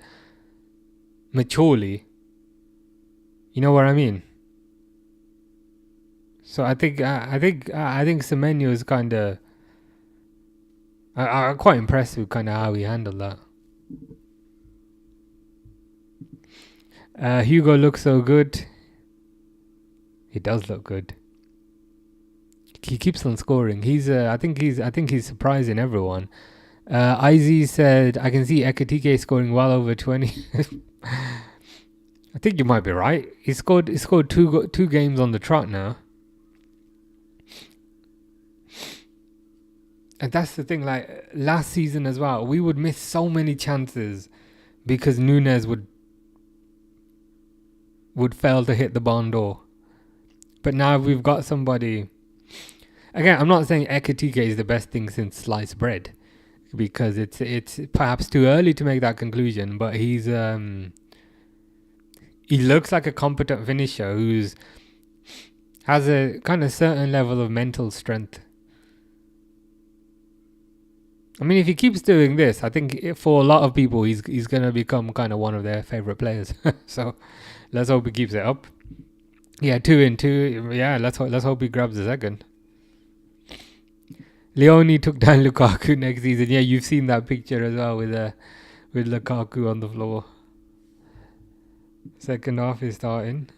maturely. You know what I mean? So I think Semenyo is kind of. I'm quite impressed with kind of how he handled that. Hugo looks so good. He does look good. He keeps on scoring. I think he's surprising everyone. Izzy said, I can see Ekatike scoring well over 20. I think you might be right. He scored two games on the trot now. And that's the thing, like last season as well, we would miss so many chances because Nunes would fail to hit the barn door. But now we've got somebody. Again, I'm not saying Ekatike is the best thing since sliced bread, because it's perhaps too early to make that conclusion. But he looks like a competent finisher who's has a kind of certain level of mental strength. I mean, if he keeps doing this, I think for a lot of people, he's going to become kind of one of their favourite players. So let's hope he keeps it up. Yeah, 2-2. Yeah, let's hope he grabs a second. Leone took down Lukaku next season. Yeah, you've seen that picture as well with Lukaku on the floor. Second half is starting.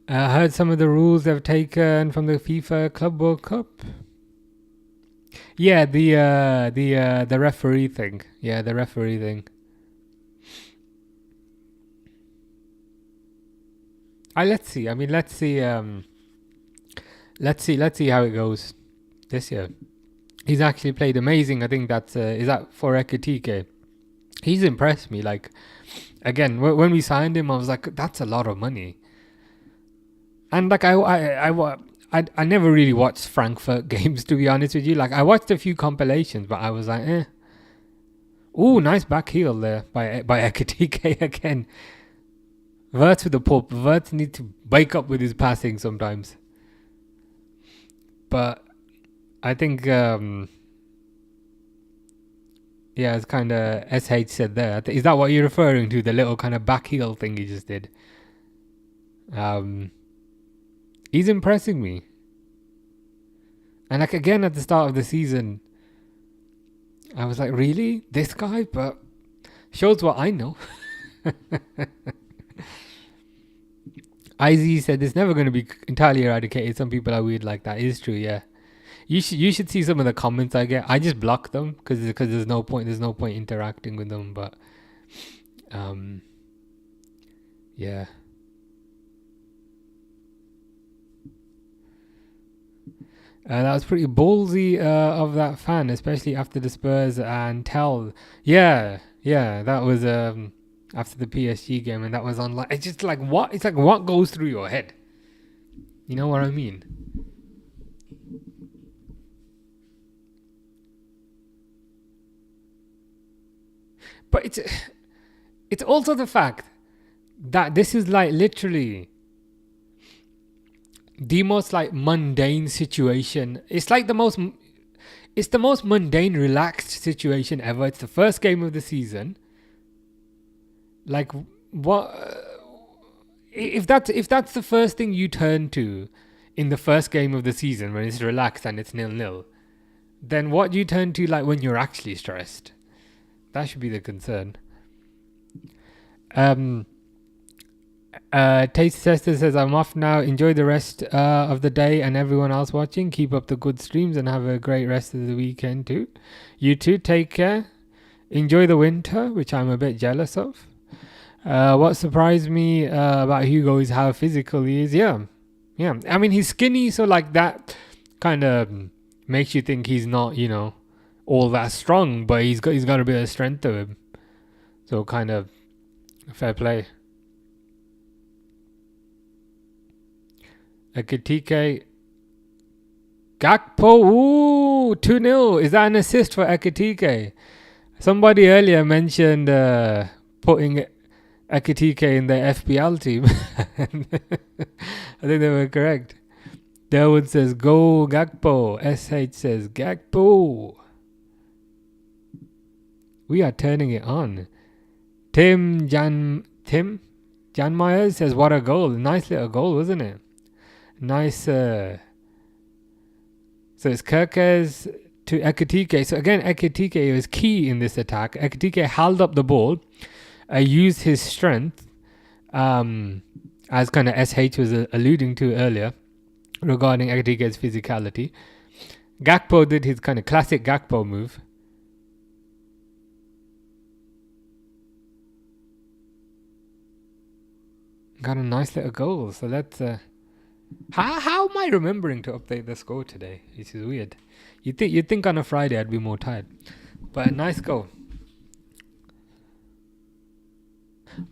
I heard some of the rules they've taken from the FIFA Club World Cup. Yeah, the referee thing. Yeah, the referee thing. Let's see. I mean, let's see. Let's see how it goes this year. He's actually played amazing. I think that's is that for Ekitike. He's impressed me. Like again, when we signed him, I was like, that's a lot of money. And like I never really watched Frankfurt games, to be honest with you. Like I watched a few compilations, but I was like, eh. Ooh, nice back heel there by Ekitike again. Wirtz with the pulp. Wirtz needs to wake up with his passing sometimes. But I think, yeah, it's kind of SH said there. Is that what you're referring to? The little kind of back heel thing he just did? He's impressing me. And like again at the start of the season, I was like, really? This guy? But shows what I know. IZ said it's never going to be entirely eradicated. Some people are weird like that. It's true, yeah. You should see some of the comments I get. I just block them because there's no point interacting with them. But yeah. That was pretty ballsy of that fan, especially after the Spurs and Tell. Yeah, that was after the PSG game, and that was online. It's just like what? It's like what goes through your head? You know what I mean? But it's also the fact that this is like literally the most like mundane situation. It's like the most mundane, relaxed situation ever. It's the first game of the season. Like what? If that's the first thing you turn to in the first game of the season when it's relaxed and it's 0-0, then what do you turn to like when you're actually stressed? That should be the concern. Taste Tester says, I'm off now. Enjoy the rest of the day, and everyone else watching, keep up the good streams and have a great rest of the weekend too. You too, take care. Enjoy the winter, which I'm a bit jealous of. What surprised me about Hugo is how physical he is. Yeah. I mean, he's skinny, so like that kind of makes you think he's not, all that strong, but he's got a bit of strength to him. So kind of fair play. Ekitike. Gakpo, ooh, 2-0. Is that an assist for Ekitike? Somebody earlier mentioned putting Ekitike in the FPL team. I think they were correct. Derwood says, go Gakpo. SH says, Gakpo. We are turning it on. Tim Janmeyer says, what a goal. Nice little goal, wasn't it? Nice. So it's Kerkez to Ekitike. So again, Ekitike was key in this attack. Ekitike held up the ball, used his strength, as kind of SH was alluding to earlier regarding Ekitike's physicality. Gakpo did his kind of classic Gakpo move. Got a nice little goal. So let's... How am I remembering to update the score today? This is weird. You'd think on a Friday I'd be more tired. But a nice goal.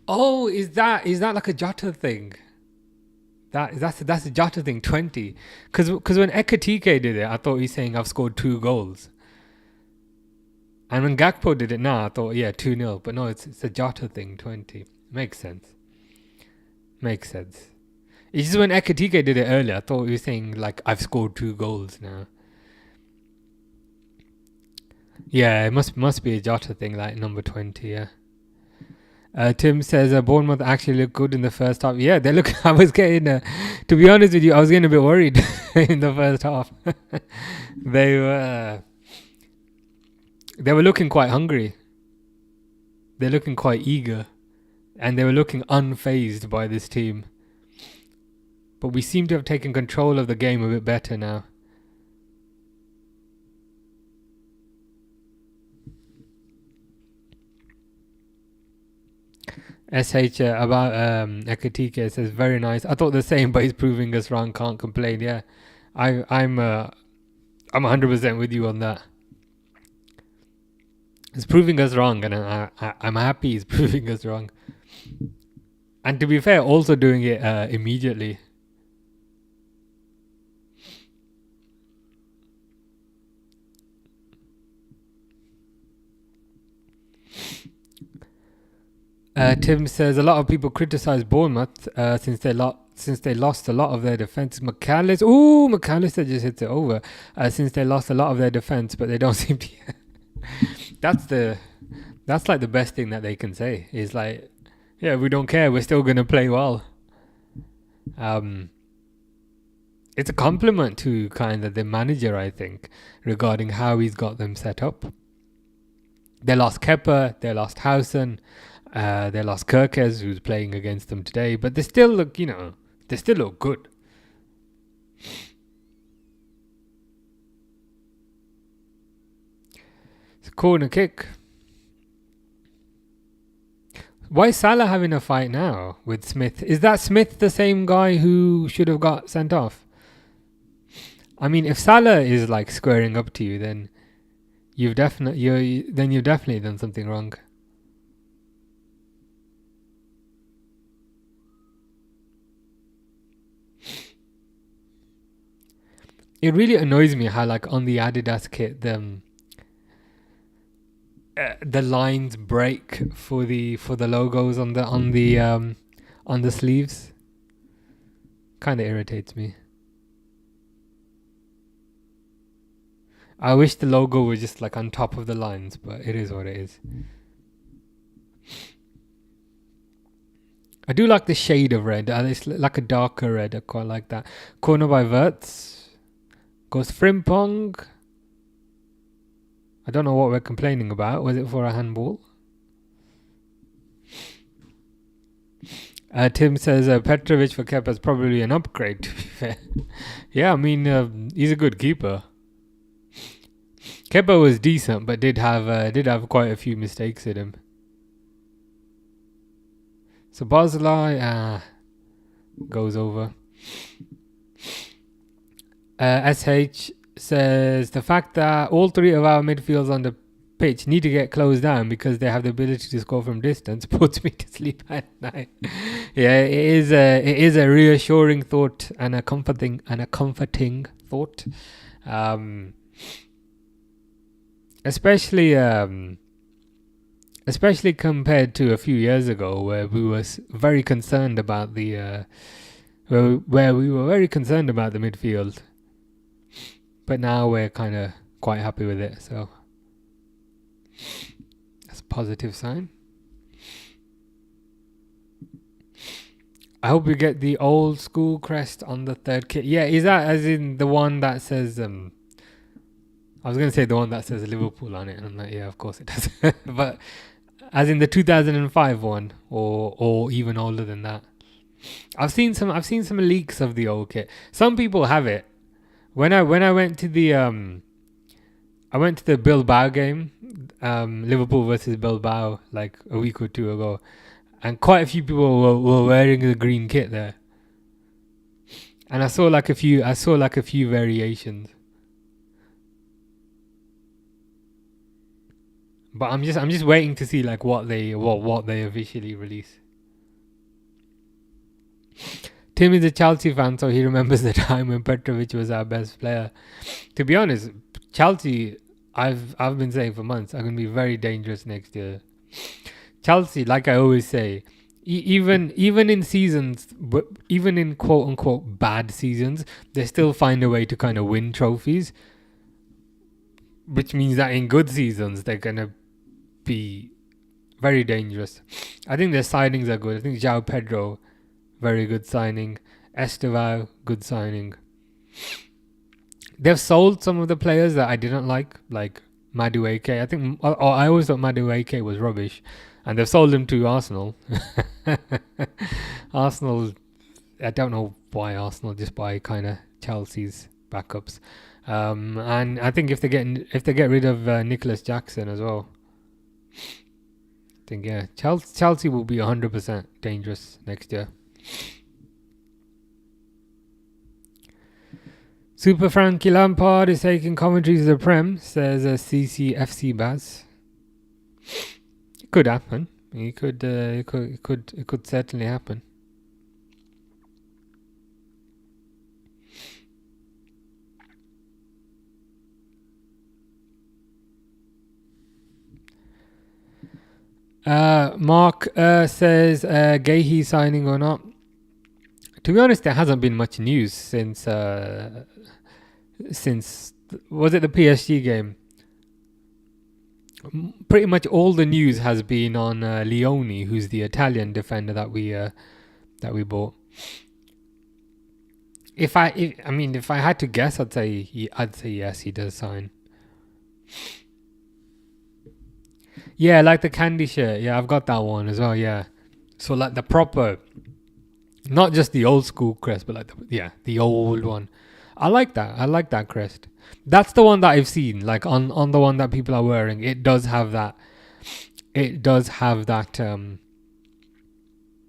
Oh, is that like a Jota thing? That's a Jota thing, 20. Because when Ekitike did it, I thought he's saying I've scored 2 goals. And when Gakpo did it now, I thought, yeah, 2-0. But no, it's a Jota thing, 20. Makes sense. It's just when Ekitike did it earlier, I thought he was saying, like, I've scored 2 goals now. Yeah, it must be a Jota thing, like number 20, yeah. Tim says Bournemouth actually look good in the first half. Yeah, they look. I was getting, to be honest with you, I was getting a bit worried in the first half. They were looking quite hungry. They're looking quite eager, and they were looking unfazed by this team. But we seem to have taken control of the game a bit better now. SH about Ekatike says very nice. I thought the same, but he's proving us wrong. Can't complain. Yeah, I'm 100% with you on that. He's proving us wrong, and I'm happy he's proving us wrong. And to be fair, also doing it immediately. Tim says a lot of people criticize Bournemouth since they lost a lot of their defense. McAllister just hits it over. Since they lost a lot of their defense, but they don't seem to. That's like the best thing that they can say. Is like, yeah, we don't care. We're still gonna play well. It's a compliment to kind of the manager, I think, regarding how he's got them set up. They lost Kepa, they lost Housen. They lost Kirkes, who's playing against them today, but they still look good. It's a corner kick. Why is Salah having a fight now with Smith? Is that Smith the same guy who should have got sent off? I mean, if Salah is like squaring up to you, then you've definitely done something wrong. It really annoys me how, like, on the Adidas kit, the lines break for the logos on the sleeves. Kind of irritates me. I wish the logo was just like on top of the lines, but it is what it is. I do like the shade of red. It's like a darker red. I quite like that. Corner by Wirtz. Goes Frimpong. I don't know what we're complaining about. Was it for a handball? Tim says Petrovic for Kepa is probably an upgrade, to be fair. Yeah, I mean, he's a good keeper. Kepa was decent, but did have quite a few mistakes in him. So Barzilai goes over. SH says the fact that all three of our midfields on the pitch need to get closed down because they have the ability to score from distance puts me to sleep at night. Yeah, it is a reassuring thought and a comforting thought. Especially compared to a few years ago where we were very concerned about the midfield. But now we're kind of quite happy with it, so that's a positive sign. I hope we get the old school crest on the third kit. Yeah, is that as in the one that says... I was going to say the one that says Liverpool on it, and I'm like, yeah, of course it does. But as in the 2005 one, or even older than that. I've seen some leaks of the old kit. Some people have it. When I went to the Bilbao game, Liverpool versus Bilbao, like a week or two ago, and quite a few people were wearing the green kit there, and I saw like a few variations. But I'm just waiting to see like what they officially release. Tim is a Chelsea fan, so he remembers the time when Petrovic was our best player. To be honest, Chelsea, I've been saying for months, are going to be very dangerous next year. Chelsea, like I always say, even in seasons, even in quote unquote bad seasons, they still find a way to kind of win trophies. Which means that in good seasons, they're going to be very dangerous. I think their signings are good. I think João Pedro, very good signing. Estevao, good signing. They've sold some of the players that I didn't like Madueke. I always thought Madueke was rubbish, and they've sold him to Arsenal. Arsenal, I don't know why Arsenal just buy kind of Chelsea's backups. And I think if they get rid of Nicholas Jackson as well, think, yeah, Chelsea will be 100% dangerous next year. Super Frankie Lampard is taking commentary to the Prem, says CCFC Baz. It could happen. It could certainly happen. Mark says Gahey signing or not. To be honest, there hasn't been much news since was it the PSG game? Pretty much all the news has been on Leone, who's the Italian defender that we bought. If I had to guess, I'd say yes, he does sign. Yeah, like the candy shirt. Yeah, I've got that one as well. Yeah, so like the proper, not just the old school crest, but like the old one. I like that. I like that crest. That's the one that I've seen. Like on the one that people are wearing, it does have that. It does have that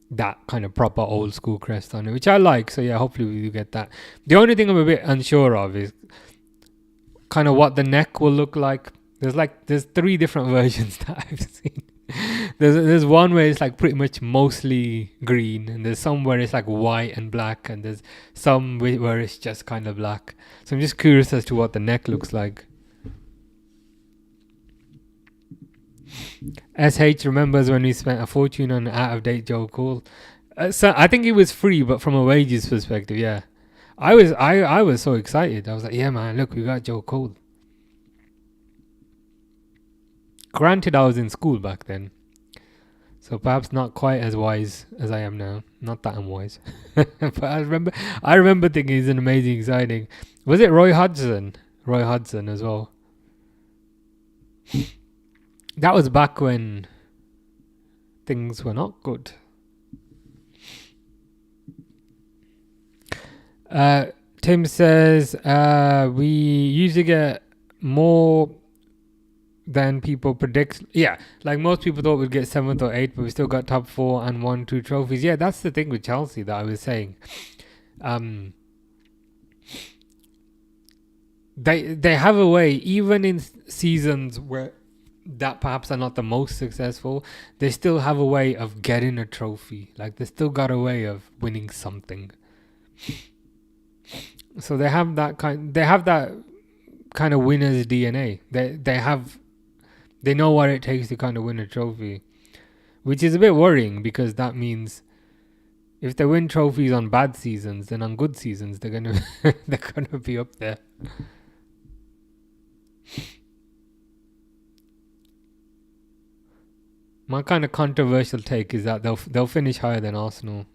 that kind of proper old school crest on it, which I like. So yeah, hopefully we do get that. The only thing I'm a bit unsure of is kind of what the neck will look like. There's 3 different versions that I've seen. There's one where it's like pretty much mostly green, and there's some where it's like white and black, and there's some where it's just kind of black. So I'm just curious as to what the neck looks like. SH remembers when we spent a fortune on out-of-date Joe Cole. So I think it was free, but from a wages perspective, yeah. I was so excited. I was like, yeah, man, look, we got Joe Cole. Granted, I was in school back then, so perhaps not quite as wise as I am now. Not that I'm wise, but I remember thinking he's an amazing signing. Was it Roy Hodgson? Roy Hodgson as well. That was back when things were not good. Tim says we usually get more than people predict. Yeah, like most people thought we'd get 7th or 8th, but we still got top 4 and 1-2 trophies. Yeah, that's the thing with Chelsea that I was saying. They have a way, even in seasons where that perhaps are not the most successful, they still have a way of getting a trophy. Like they still got a way of winning something. So they have that kind of winner's DNA. They know what it takes to kind of win a trophy, which is a bit worrying because that means if they win trophies on bad seasons, then on good seasons they're gonna be up there. My kind of controversial take is that they'll finish higher than Arsenal.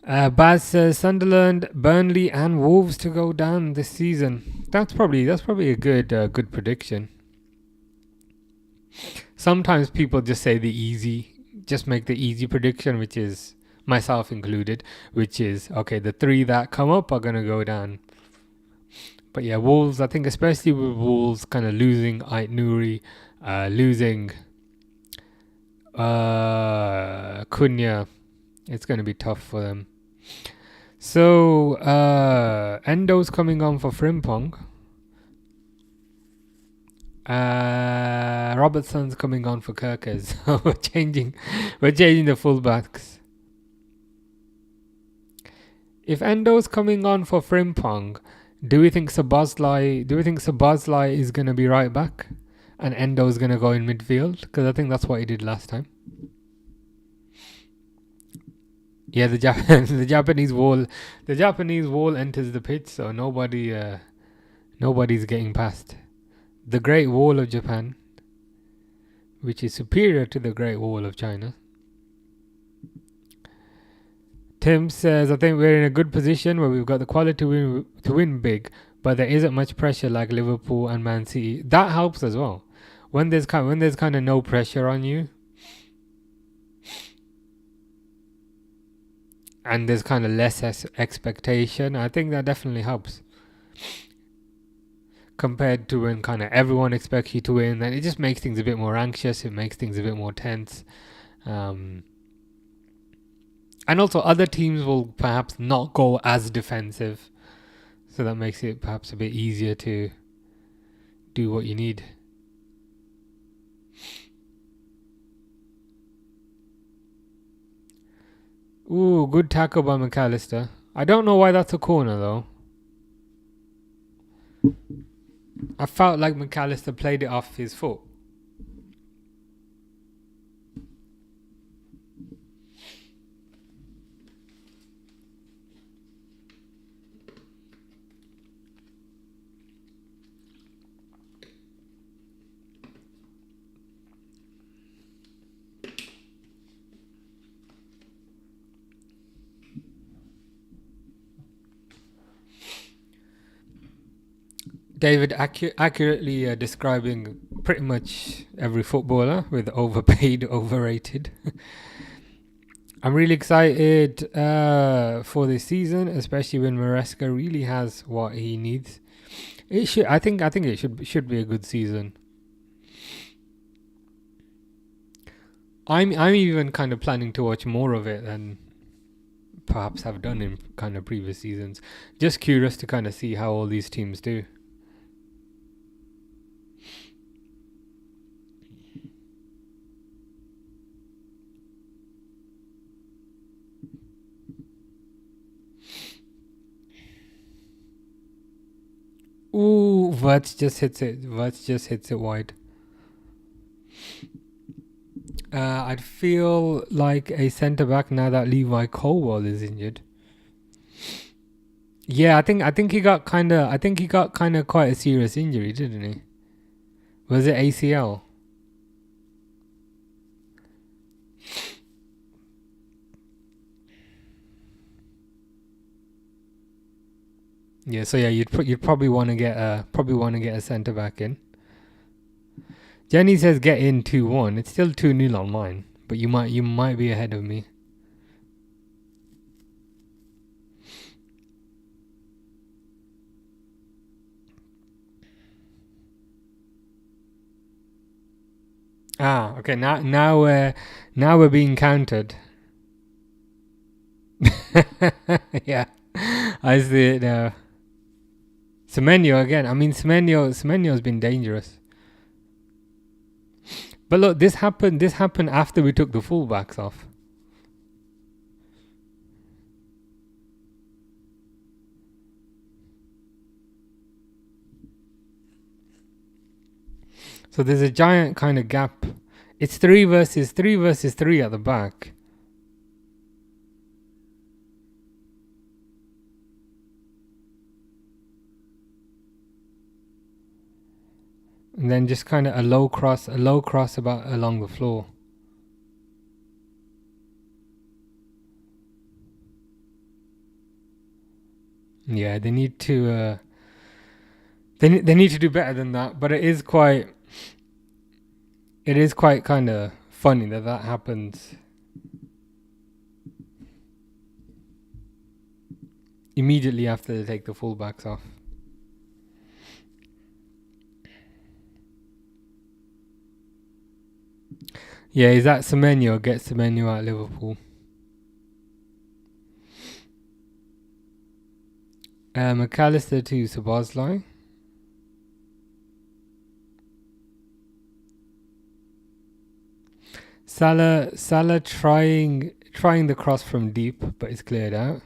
Baz says Sunderland, Burnley, and Wolves to go down this season. That's probably a good prediction. Sometimes people just say just make the easy prediction, which is myself included, which is okay. The 3 that come up are gonna go down. But yeah, Wolves. I think especially with Wolves kind of losing Ait Nouri, losing Cunha, it's gonna be tough for them. So Endo's coming on for Frimpong. Robertson's coming on for Kirkes. we're changing the fullbacks. If Endo's coming on for Frimpong, do we think Szoboszlai is gonna be right back, and Endo's gonna go in midfield? Because I think that's what he did last time. Yeah, the Japanese wall enters the pitch, so nobody's getting past the Great Wall of Japan, which is superior to the Great Wall of China. Tim says, I think we're in a good position where we've got the quality to win big, but there isn't much pressure like Liverpool and Man City. That helps as well. When there's kind of no pressure on you, and there's kind of less expectation, I think that definitely helps. compared to when kind of everyone expects you to win. Then it just makes things a bit more anxious. It makes things a bit more tense. And also other teams will perhaps not go as defensive. So that makes it perhaps a bit easier to do what you need. Ooh, good tackle by McAllister. I don't know why that's a corner though. I felt like McAllister played it off his foot. David accurately describing pretty much every footballer with overpaid, overrated. I'm really excited for this season, especially when Maresca really has what he needs. It should. I think it should be a good season. I'm even kind of planning to watch more of it than perhaps have done in kind of previous seasons. Just curious to kind of see how all these teams do. Ooh, Vats just hits it wide. I'd feel like a centre back now that Levi Colwell is injured. Yeah, I think he got kind of quite a serious injury, didn't he? Was it ACL? Yeah, so yeah, you'd probably want to get a centre back in. Jenny says get in 2-1. It's still 2-0 on mine, but you might be ahead of me. Ah, okay. Now we're being countered. Yeah, I see it now. Semenyo again. I mean, Semenyo's been dangerous. But look, this happened after we took the fullbacks off. So there's a giant kind of gap. It's 3 versus 3 at the back. And then just kind of a low cross about along the floor. Yeah, they need to they need to do better than that, but it is quite kind of funny that happens immediately after they take the fullbacks off. Yeah, is that Semenyo? Get Semenyo at Liverpool. McAllister to Szoboszlai. Salah trying the cross from deep, but it's cleared out.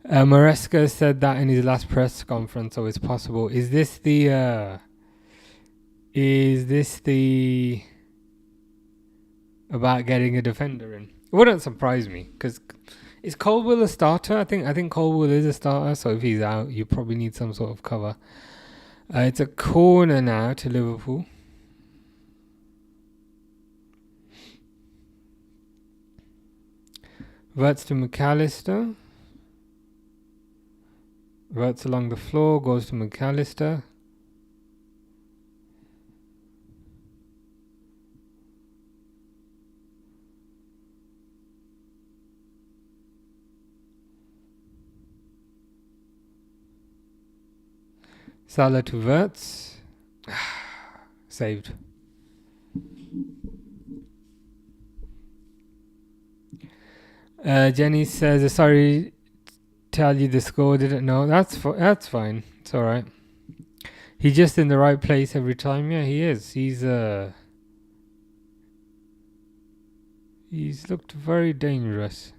Maresca said that in his last press conference, so it's possible. Is this the about getting a defender in? It wouldn't surprise me, because is Colwell a starter? I think Colwell is a starter, so if he's out, you probably need some sort of cover. It's a corner now to Liverpool. Verts to McAllister. Verts along the floor, goes to McAllister. Salah to Wirtz. Saved. Jenny says, sorry, tell you the score, didn't know. That's fine. It's alright. He's just in the right place every time. Yeah, he is. He's looked very dangerous.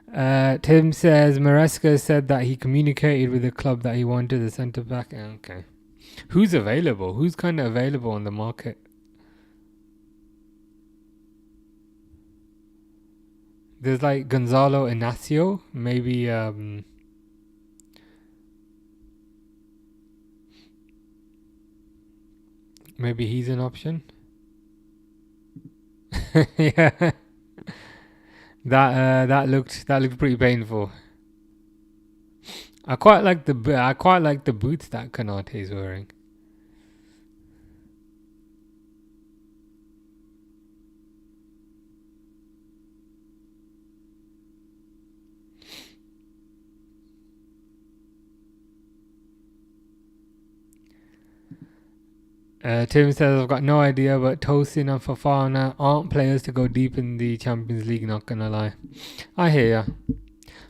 Tim says, Maresca said that he communicated with the club that he wanted the centre back. Okay. Who's available? Who's kind of available on the market? There's like Gonzalo Inacio, maybe maybe he's an option. Yeah. That looked pretty painful. I quite like the boots that Konate is wearing. Tim says, I've got no idea, but Tosin and Fofana aren't players to go deep in the Champions League, not gonna lie. I hear ya.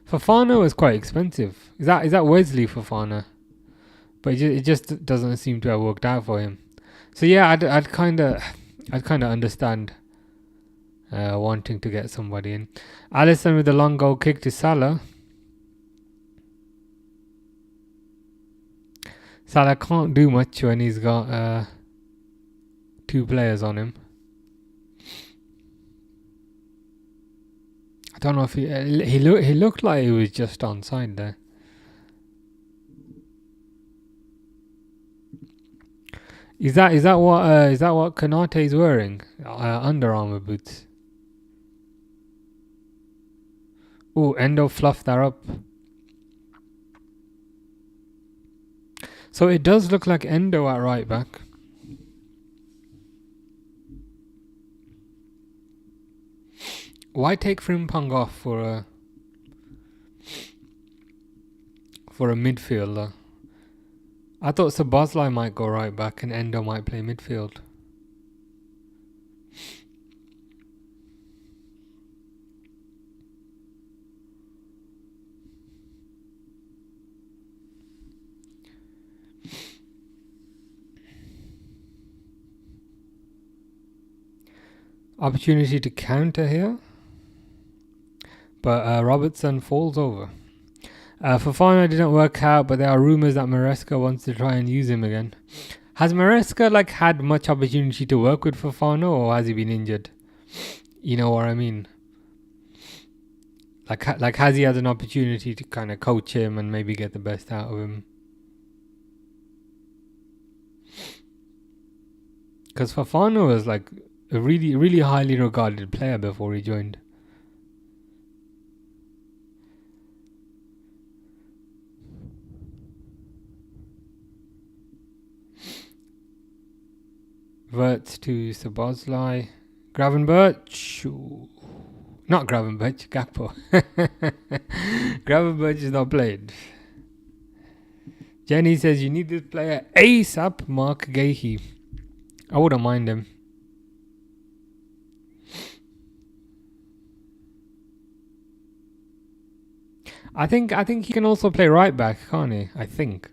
Fofana was quite expensive. Is that Wesley Fofana? But it just doesn't seem to have worked out for him. So yeah, I'd kind of understand wanting to get somebody in. Alisson with a long goal kick to Salah. Salah can't do much when he's got two players on him. I don't know if he looked like he was just onside there. Is that what Konate is wearing? Under Armour boots. Oh, Endo fluffed that up. So it does look like Endo at right back. Why take Frimpong off for a midfielder? I thought Szoboszlai might go right back and Endo might play midfield. Opportunity to counter here. But Robertson falls over. Fofana didn't work out, but there are rumours that Maresca wants to try and use him again. Has Maresca had much opportunity to work with Fofana, or has he been injured? You know what I mean? Like has he had an opportunity to kind of coach him and maybe get the best out of him? Because Fofana was like a really, really highly regarded player before he joined. Verts to Szoboszlai. Gravenberch. Not Gravenberch, Gakpo. Gravenberch is not played. Jenny says you need this player ASAP. Mark Gahey. I wouldn't mind him. I think he can also play right back, can't he? I think.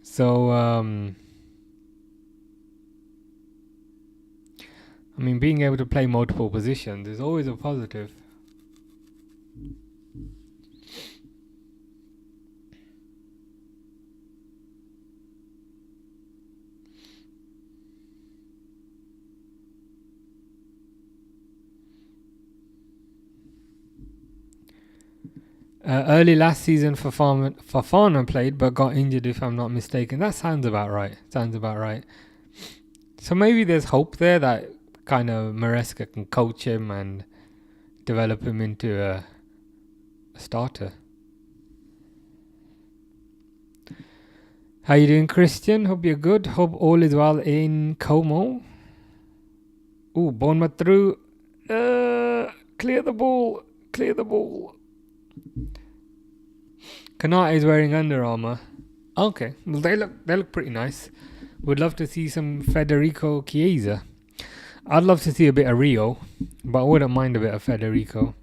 So I mean, being able to play multiple positions is always a positive. Early last season, Fofana played but got injured, if I'm not mistaken. That sounds about right. So maybe there's hope there that kind of Maresca can coach him and develop him into a starter. How you doing, Christian? Hope you're good. Hope all is well in Como. Ooh, Bournemouth through. Clear the ball. Konate is wearing Under Armour. Okay, well they look pretty nice. Would love to see some Federico Chiesa. I'd love to see a bit of Rio, but I wouldn't mind a bit of Federico.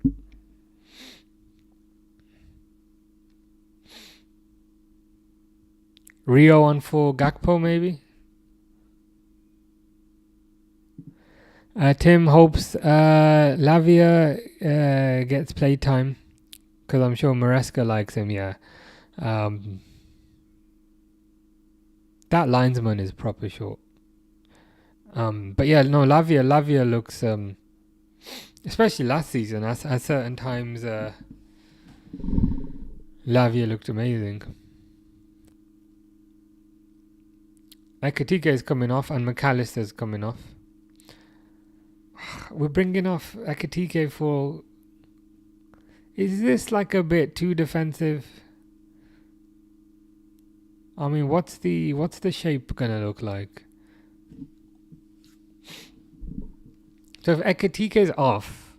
Rio on for Gakpo maybe. Tim hopes Lavia gets playtime because I'm sure Maresca likes him. Yeah, that linesman is proper short. But yeah, no, Lavia looks especially last season. At certain times, Lavia looked amazing. Ekatike is coming off and McAllister's coming off. We're bringing off Ekatike for... Is this like a bit too defensive? I mean, what's the shape gonna look like? So if Ekatike is off,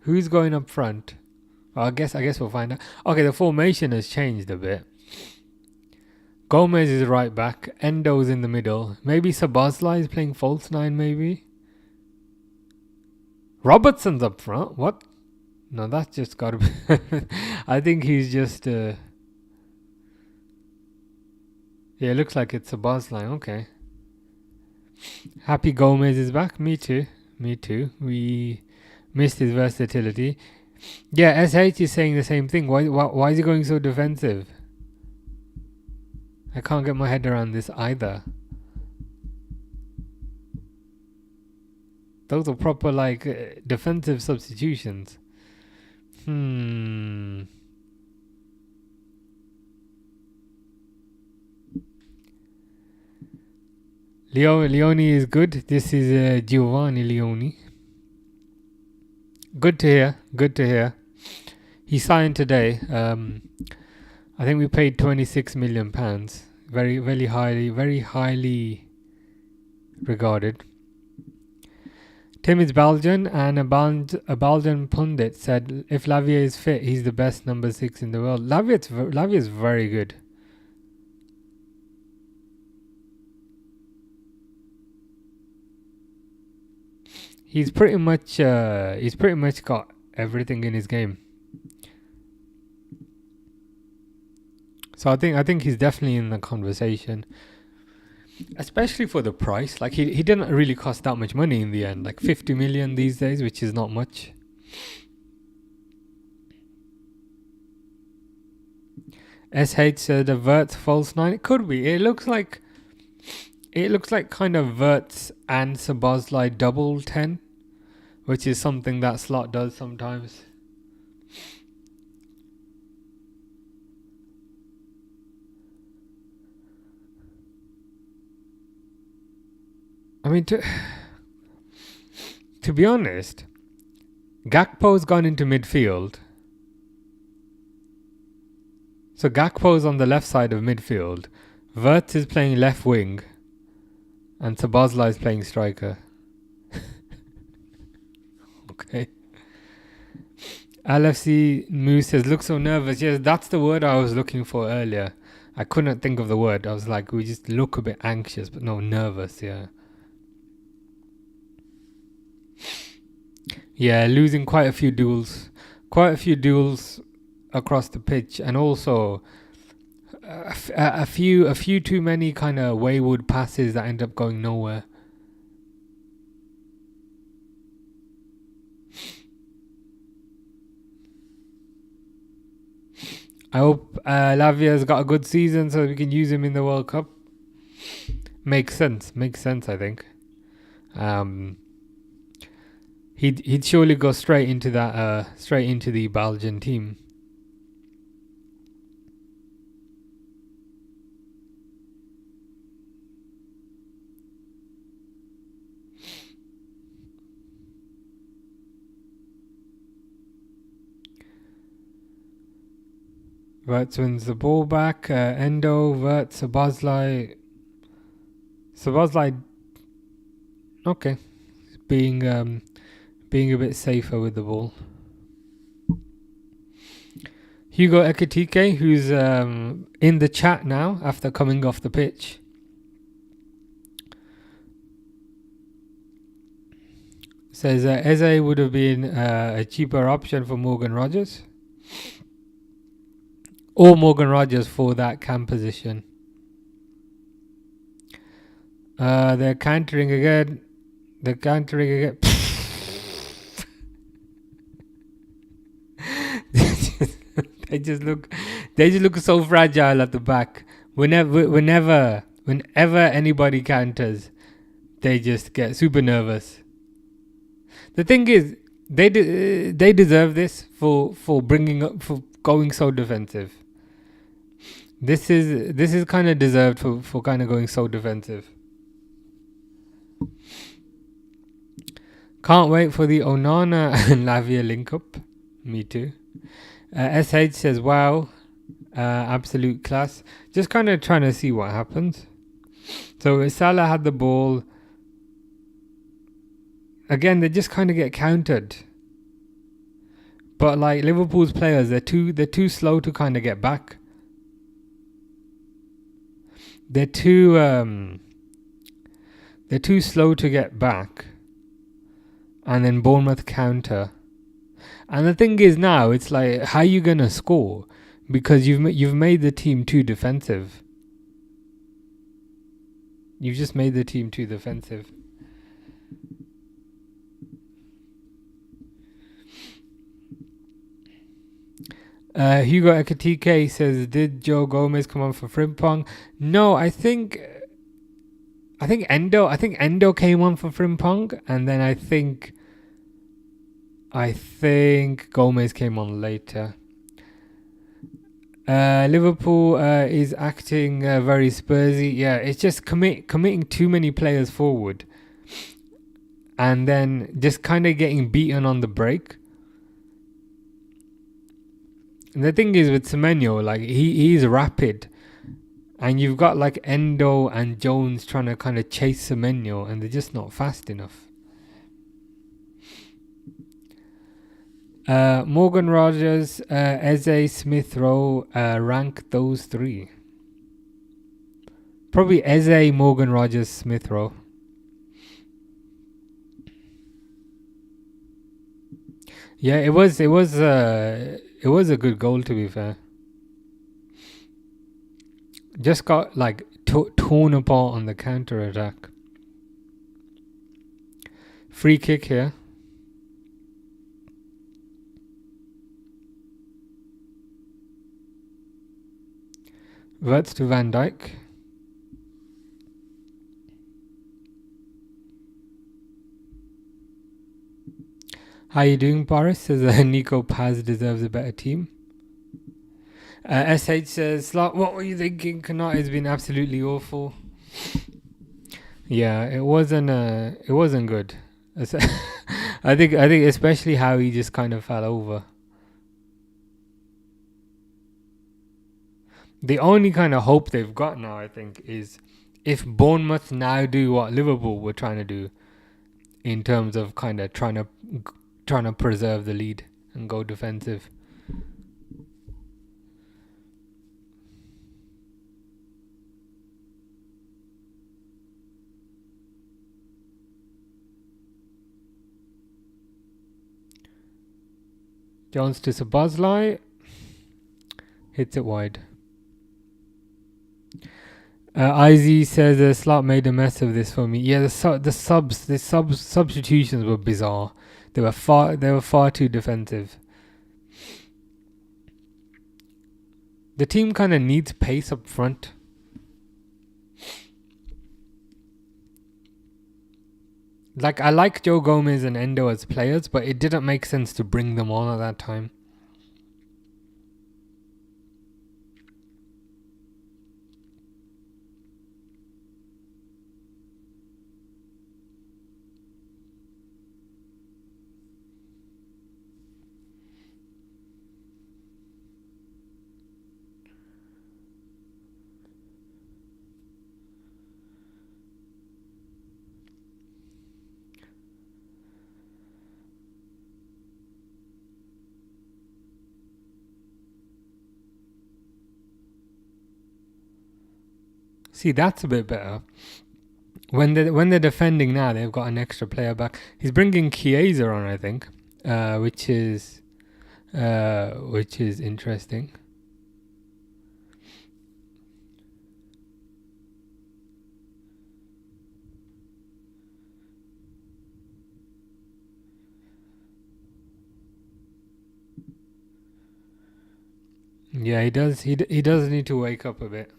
who's going up front? Well, I guess we'll find out. Okay, the formation has changed a bit. Gomez is right back. Endo's in the middle. Maybe Sabazla is playing false nine, maybe. Robertson's up front. What? No, that's just got to be... I think he's just... Yeah, it looks like it's Sabazla. Okay. Happy Gomez is back. Me too. We missed his versatility. Yeah, SH is saying the same thing. Why is he going so defensive? I can't get my head around this either. Those are proper like defensive substitutions. Leone is good. This is Giovanni Leone. Good to hear. He signed today. I think we paid £26 million. Very highly regarded. Tim is Belgian, and a Belgian pundit said if Lavia is fit, he's the best number 6 in the world. Lavia is very good. He's pretty much got everything in his game. So I think he's definitely in the conversation, especially for the price. Like he didn't really cost that much money in the end, like 50 million these days, which is not much. SH said a Wirtz false 9. It could be. It looks like kind of Wirtz and Szoboszlai double 10, which is something that Slot does sometimes. I mean, to be honest, Gakpo's gone into midfield. So Gakpo's on the left side of midfield. Wirtz is playing left wing. And Szoboszlai is playing striker. Okay. LFC Moose says, look so nervous. Yes, that's the word I was looking for earlier. I couldn't think of the word. I was like, we just look a bit anxious, but no, nervous, yeah. Yeah, losing quite a few duels across the pitch, and also a few too many kind of wayward passes that end up going nowhere. I hope Lavia's got a good season so we can use him in the World Cup. Makes sense, I think. He'd surely go straight into the Belgian team. Wirtz wins the ball back. Endo, Wirtz, Szoboszlai. Okay, being a bit safer with the ball. Hugo Ekitike, who's in the chat now after coming off the pitch. Says Eze would have been a cheaper option for Morgan Rogers. Or Morgan Rogers for that cam position. They're countering again. They're countering again. They just look so fragile at the back. Whenever anybody counters, they just get super nervous. The thing is, they deserve this for going so defensive. This is kind of deserved for kind of going so defensive. Can't wait for the Onana and Lavia link up. Me too. SH says, wow, absolute class. Just kind of trying to see what happens. So Salah had the ball. Again, they just kind of get countered. But like Liverpool's players, they're too slow to kind of get back. They're too slow to get back. And then Bournemouth counter. And the thing is now, it's like, how are you gonna score? Because you've made the team too defensive. You've just made the team too defensive. Hugo Ekitike says, did Joe Gomez come on for Frimpong? No, I think Endo came on for Frimpong, and then I think Gomez came on later. Liverpool is acting very Spursy. Yeah, it's just committing too many players forward, and then just kind of getting beaten on the break. And the thing is with Semenyo, like he's rapid, and you've got like Endo and Jones trying to kind of chase Semenyo, and they're just not fast enough. Morgan Rogers, Eze, Smith Rowe, rank those three. Probably Eze, Morgan Rogers, Smith Rowe. Yeah, it was a good goal, to be fair. Just got like torn apart on the counter attack. Free kick here. Verts to Van Dijk. How you doing, Boris? Says Nico Paz deserves a better team. SH says, what were you thinking? Kanat has been absolutely awful. Yeah, it wasn't good. I think especially how he just kind of fell over. The only kind of hope they've got now, I think, is if Bournemouth now do what Liverpool were trying to do in terms of kind of trying to preserve the lead and go defensive. Jones to Sabazlai. Hits it wide. IZ says Slot made a mess of this for me. Yeah, the substitutions were bizarre. They were far too defensive. The team kind of needs pace up front. Like, I like Joe Gomez and Endo as players, but it didn't make sense to bring them on at that time. See, that's a bit better. When they're defending now, they've got an extra player back. He's bringing Chiesa on, I think, which is interesting. Yeah, he does. He does need to wake up a bit.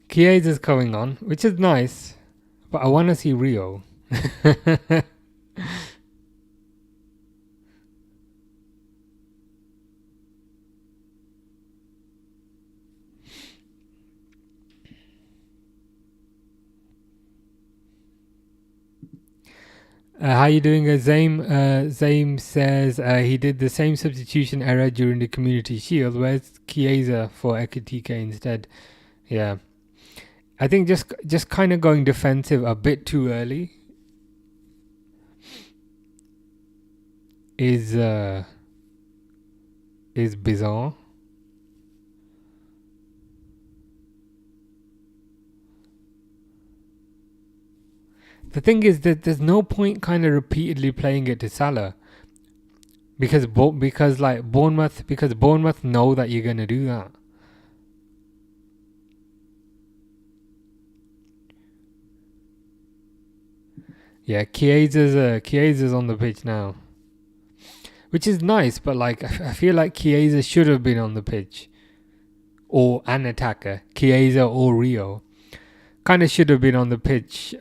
Chiesa's coming on, which is nice, but I want to see Rio. How you doing, Zame? Zame says he did the same substitution error during the Community Shield. Where's Chiesa for Ekitike instead? Yeah, I think just kind of going defensive a bit too early is bizarre. The thing is that there's no point kind of repeatedly playing it to Salah because Bournemouth know that you're gonna do that. Yeah, Chiesa's on the pitch now, which is nice, but like I feel like Chiesa should have been on the pitch, or an attacker, Chiesa or Rio, kind of should have been on the pitch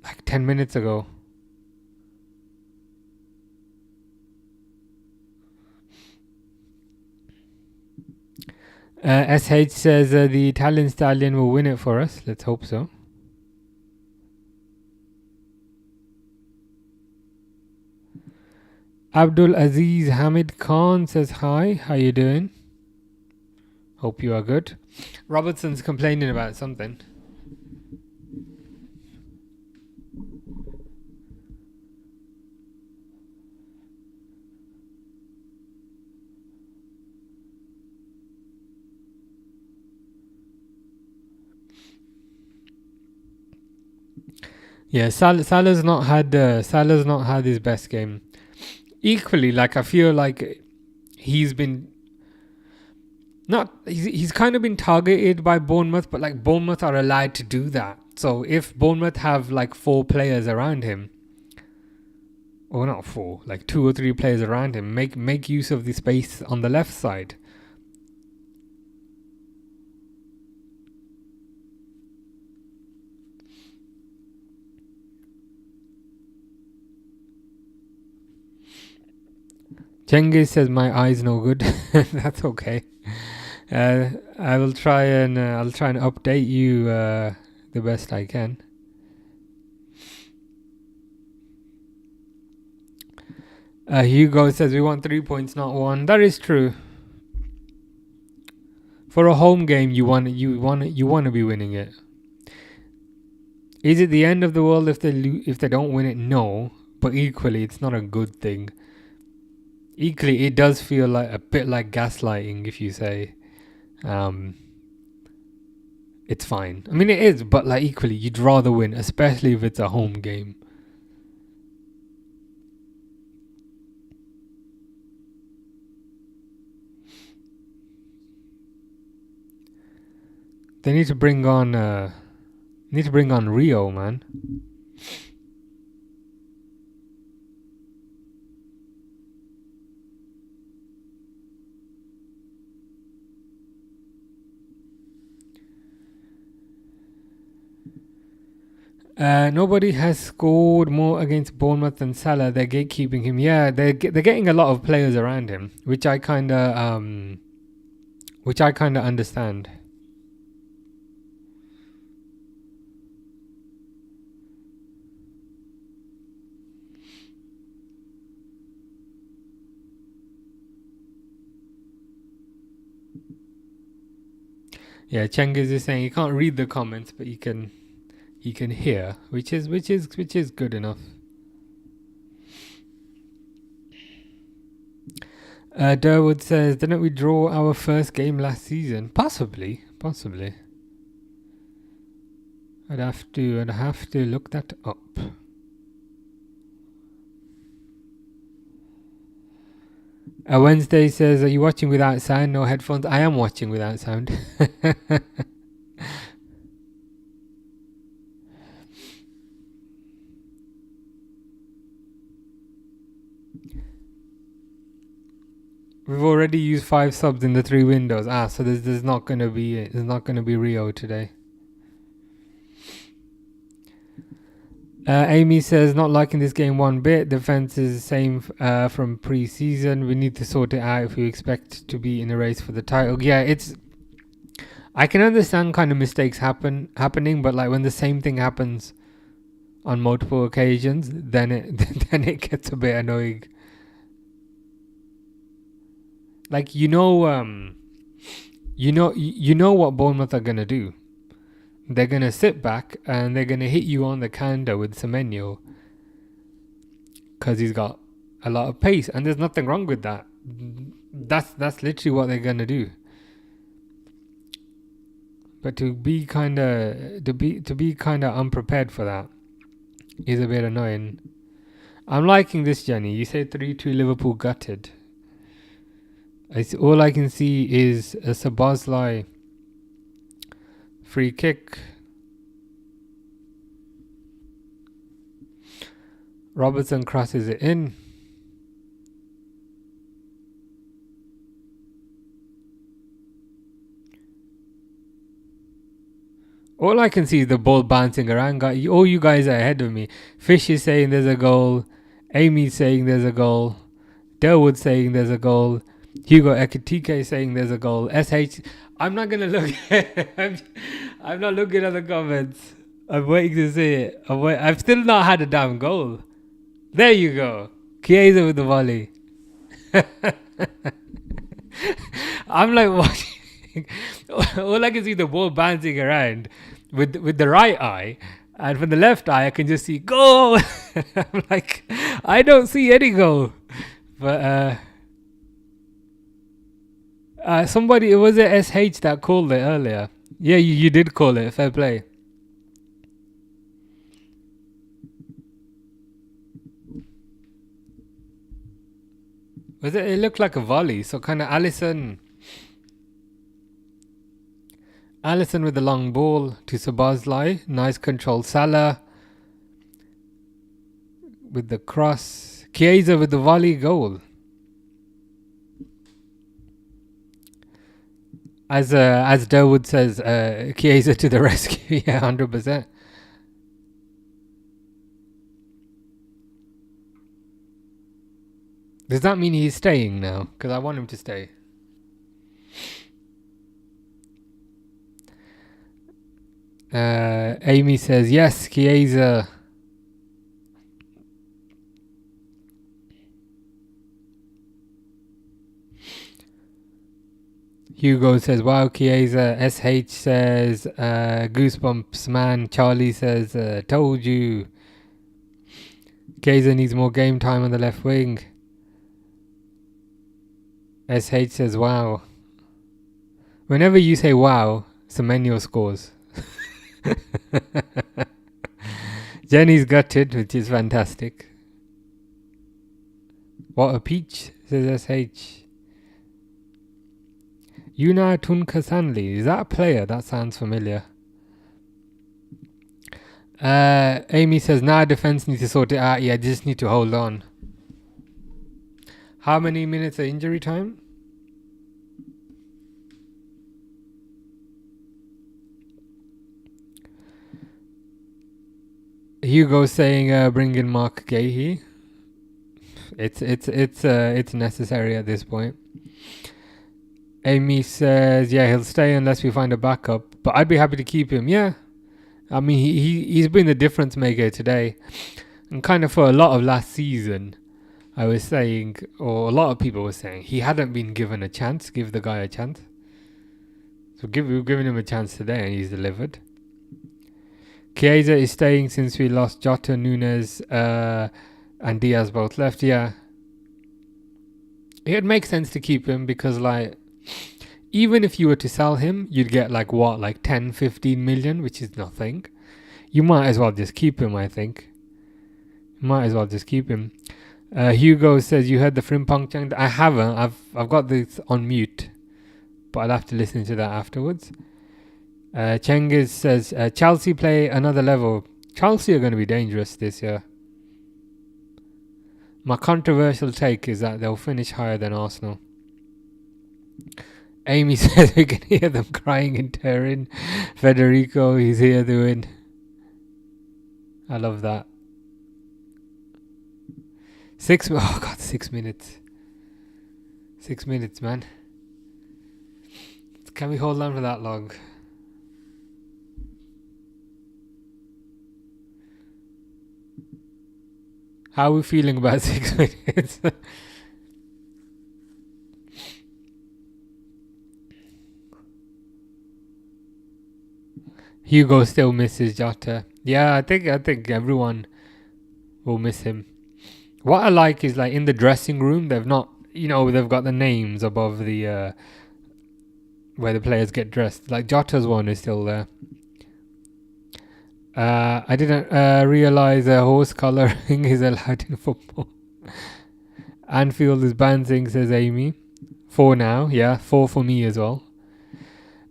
like 10 minutes ago. SH says the Italian stallion will win it for us. Let's hope so. Abdul Aziz Hamid Khan says hi. How you doing? Hope you are good. Robertson's complaining about something. Yeah, Salah's not had his best game. Equally, like I feel like he's kind of been targeted by Bournemouth, but like Bournemouth are allowed to do that. So if Bournemouth have like 4 players around him, or not 4, like 2 or 3 players around him, make use of the space on the left side. Cengiz says my eyes no good. That's okay. I will try and update you the best I can. Hugo says we want 3 points, not 1. That is true. For a home game, you want to be winning it. Is it the end of the world if they don't win it? No, but equally, it's not a good thing. Equally, it does feel like a bit like gaslighting if you say, it's fine. I mean, it is, but like equally, you'd rather win, especially if it's a home game. They need to bring on Rio, man. Nobody has scored more against Bournemouth than Salah. They're gatekeeping him. Yeah, they're getting a lot of players around him, which I kind of understand. Yeah, Cengiz is saying he can't read the comments, but he can hear, which is good enough. Durwood says, didn't we draw our first game last season? Possibly. I'd have to look that up. Wednesday says, are you watching without sound? No headphones? I am watching without sound. We've already used 5 subs in the 3 windows. So there's not gonna be Rio today. Amy says, not liking this game one bit. Defense is the same from pre-season. We need to sort it out if we expect to be in a race for the title. Yeah, I can understand kind of mistakes happening, but like when the same thing happens on multiple occasions, then it gets a bit annoying. Like you know what Bournemouth are gonna do. They're gonna sit back and they're gonna hit you on the counter with Semenyo because he's got a lot of pace, and there's nothing wrong with that. That's literally what they're gonna do. But to be kind of unprepared for that is a bit annoying. I'm liking this, Jenny. You say 3-2 Liverpool gutted. All I can see is a Szoboszlai free kick. Robertson crosses it in. All I can see is the ball bouncing around. All you guys are ahead of me. Fish is saying there's a goal. Amy's saying there's a goal. Delwood saying there's a goal. Hugo Ekitike saying there's a goal. SH, I'm not gonna look. I'm not looking at the comments. I'm waiting to see it. I've still not had a damn goal. There you go. Chiesa with the volley. I'm like watching. All I can see the ball bouncing around with the right eye, and from the left eye I can just see goal. I'm like, I don't see any goal. But somebody, was it SH that called it earlier? Yeah, you did call it. Fair play. Was it? It looked like a volley. So kind of Allison with the long ball to Szoboszlai. Nice control. Salah with the cross. Chiesa with the volley goal. As Durwood says, Chiesa to the rescue. Yeah, 100%. Does that mean he's staying now? Because I want him to stay. Amy says, yes, Chiesa. Hugo says, wow, Chiesa. SH says, goosebumps, man. Charlie says, told you. Chiesa needs more game time on the left wing. SH says, wow. Whenever you say wow, Semenyo scores. Jenny's gutted, which is fantastic. What a peach, says SH. Yuna Tunkasanli, is that a player? That sounds familiar. Amy says, nah, defense needs to sort it out. Yeah, just need to hold on. How many minutes of injury time? Hugo saying, bring in Mark Gahey. It's necessary at this point. Amy says, yeah, he'll stay unless we find a backup. But I'd be happy to keep him. Yeah, I mean he's been the difference maker today, and kind of for a lot of last season, I was saying, or a lot of people were saying, he hadn't been given a chance. Give the guy a chance. So we've given him a chance today, and he's delivered. Chiesa is staying since we lost Jota, Nunes, and Diaz both left. Yeah. It makes sense to keep him because, like, even if you were to sell him, you'd get like what, like 10, 15 million, which is nothing. You might as well just keep him, I think. Might as well just keep him. Hugo says you heard the Frimpong Chang. I haven't. I've got this on mute, but I'll have to listen to that afterwards. Cengiz says Chelsea play another level. Chelsea are going to be dangerous this year. My controversial take is that they'll finish higher than Arsenal. Amy says we can hear them crying in Turin. Federico, he's here to win. I love that. 6 minutes. 6 minutes, man. Can we hold on for that long? How are we feeling about 6 minutes? Hugo still misses Jota. Yeah, I think everyone will miss him. What I like is, like, in the dressing room, they've not, they've got the names above the where the players get dressed. Like Jota's one is still there. I didn't realize horse colouring is allowed in football. Anfield is bouncing, says Amy. 4 now, yeah, 4 for me as well.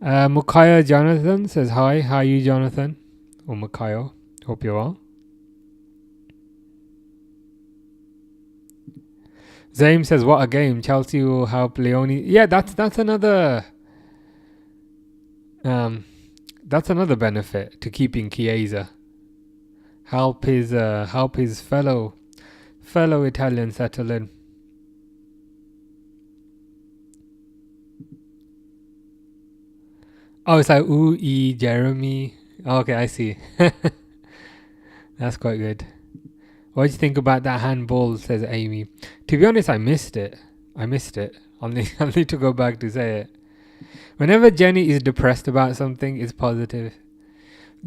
Mukaya Jonathan says hi. How are you, Jonathan? Or Mukayo. Hope you're well. Zaim says, what a game. Chelsea will help Leone. Yeah, that's another benefit to keeping Chiesa. Help his fellow Italian settle in. Oh, it's like Jeremy. Okay, I see. That's quite good. What do you think about that handball, says Amy? To be honest, I missed it. I'll need to go back to say it. Whenever Jenny is depressed about something, it's positive.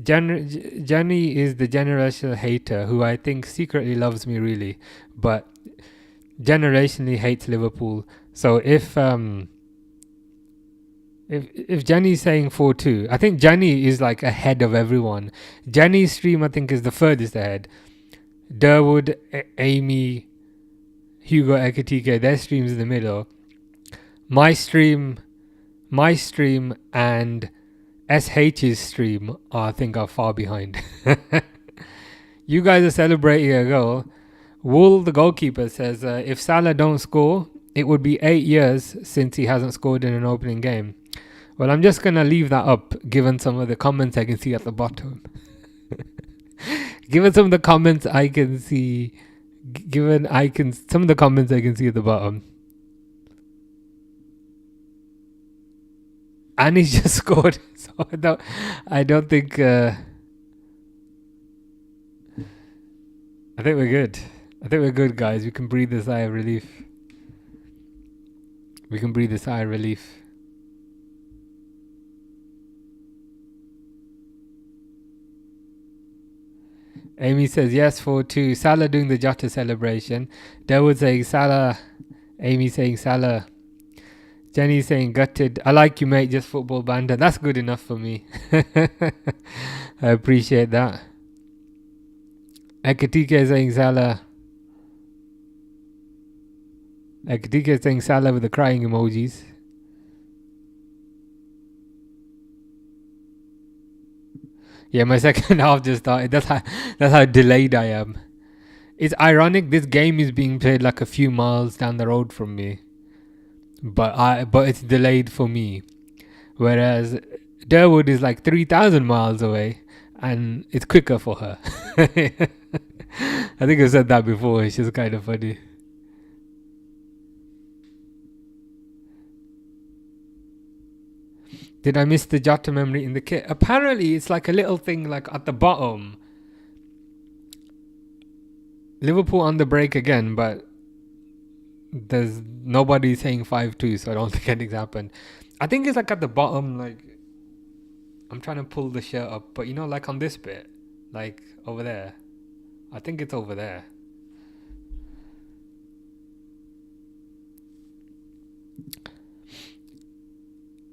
Jenny is the generational hater who I think secretly loves me really, but generationally hates Liverpool. So if Jenny's saying 4-2, I think Jenny is like ahead of everyone. Jenny's stream, I think, is the furthest ahead. Durwood, Amy, Hugo, Ekatike, their stream's in the middle. My stream and SH's stream, I think, are far behind. You guys are celebrating a goal. Wool, the goalkeeper, says if Salah don't score, it would be 8 years since he hasn't scored in an opening game. Well, I'm just going to leave that up, given some of the comments I can see at the bottom. Given some of the comments I can see, some of the comments I can see at the bottom. And he's just scored, so I don't think. I think we're good. I think we're good, guys. We can breathe a sigh of relief. Amy says yes, 4-2. Salah doing the Jota celebration. Dawood saying Salah. Amy saying Salah. Jenny saying gutted. I like you, mate. Just football banter. That's good enough for me. I appreciate that. Ekatike saying Salah. Ekatike saying Salah with the crying emojis. Yeah, my second half just started. That's how delayed I am. It's ironic. This game is being played like a few miles down the road from me, but it's delayed for me. Whereas Durwood is like 3,000 miles away, and it's quicker for her. I think I've said that before. It's just kind of funny. Did I miss the Jota memory in the kit? Apparently, it's like a little thing like at the bottom. Liverpool on the break again, but there's nobody saying 5-2, so I don't think anything's happened. I think it's like at the bottom, like I'm trying to pull the shirt up, but like on this bit, like over there. I think it's over there.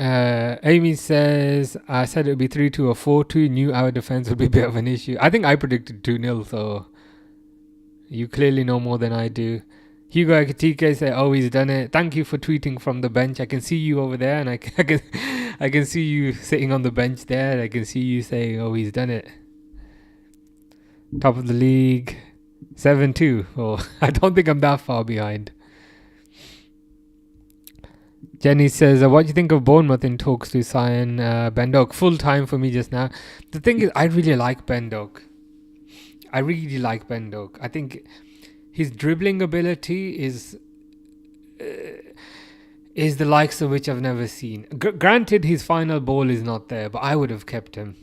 Amy says, I said it would be 3-2 or 4-2. Knew our defense would be a bit of an issue. I think I predicted 2-0, so you clearly know more than I do. Hugo Akatike said, oh, he's done it. Thank you for tweeting from the bench. I can see you over there, and I can see you sitting on the bench there. I can see you saying, oh, he's done it. Top of the league, 7-2. Oh, I don't think I'm that far behind. Jenny says, what do you think of Bournemouth in talks to sign Ben Doak? Full time for me just now. The thing is, I really like Ben Doak. I think his dribbling ability is the likes of which I've never seen. Granted, his final ball is not there, but I would have kept him.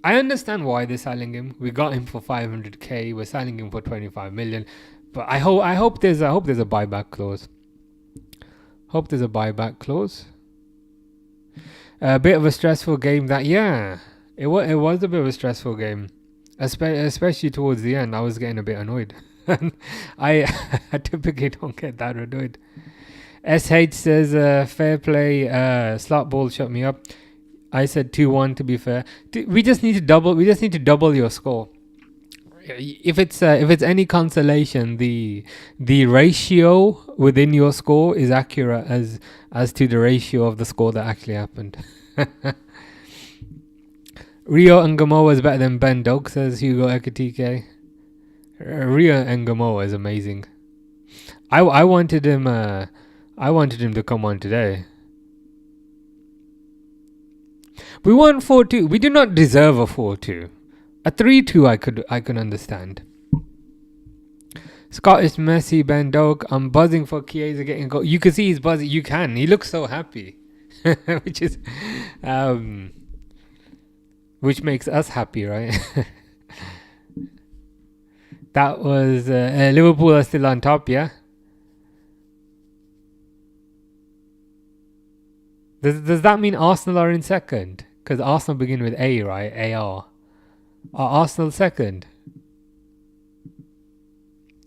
I understand why they're selling him. We got him for 500k. We're selling him for 25 million. But I hope there's a buyback clause. A bit of a stressful game. It was a bit of a stressful game, especially towards the end. I was getting a bit annoyed. I typically don't get that annoyed. SH says, fair play. Slot ball shut me up. I said 2-1 to be fair. We just need to double your score. If it's any consolation, the ratio within your score is accurate as to the ratio of the score that actually happened. Rio Ngamoa is better than Ben Doak, says Hugo Ekatike. Rio Ngamoa is amazing. I wanted him to come on today. We won 4-2. We do not deserve a 4-2. A 3-2 I could understand. Scottish Messi, Ben Doak. I'm buzzing for Chiesa getting a goal. You can see he's buzzing. You can. He looks so happy. Which makes us happy, right? That was Liverpool are still on top, yeah? Does that mean Arsenal are in second? Because Arsenal begin with A, right? AR. Are Arsenal second?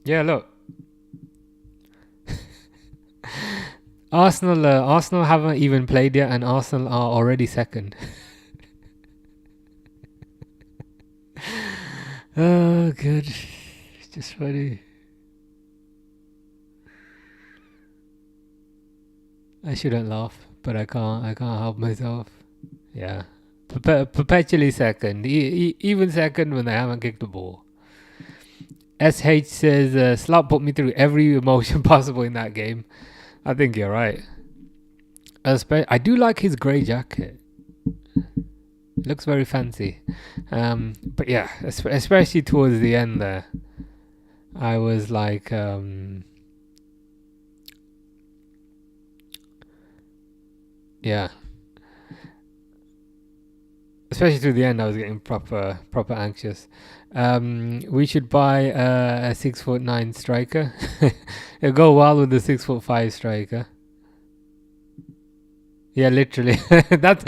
Yeah, look. Arsenal haven't even played yet, and Arsenal are already second. Oh, good. It's just funny. I shouldn't laugh, but I can't help myself. Yeah. Perpetually second. Even second when they haven't kicked the ball. SH says, Slot put me through every emotion possible in that game. I think you're right. I do like his grey jacket. It looks very fancy. But yeah, especially towards the end there, I was like... yeah. Especially to the end, I was getting proper anxious. We should buy a 6'9" striker. It'll go well with the 6'5" striker. Yeah, literally. That's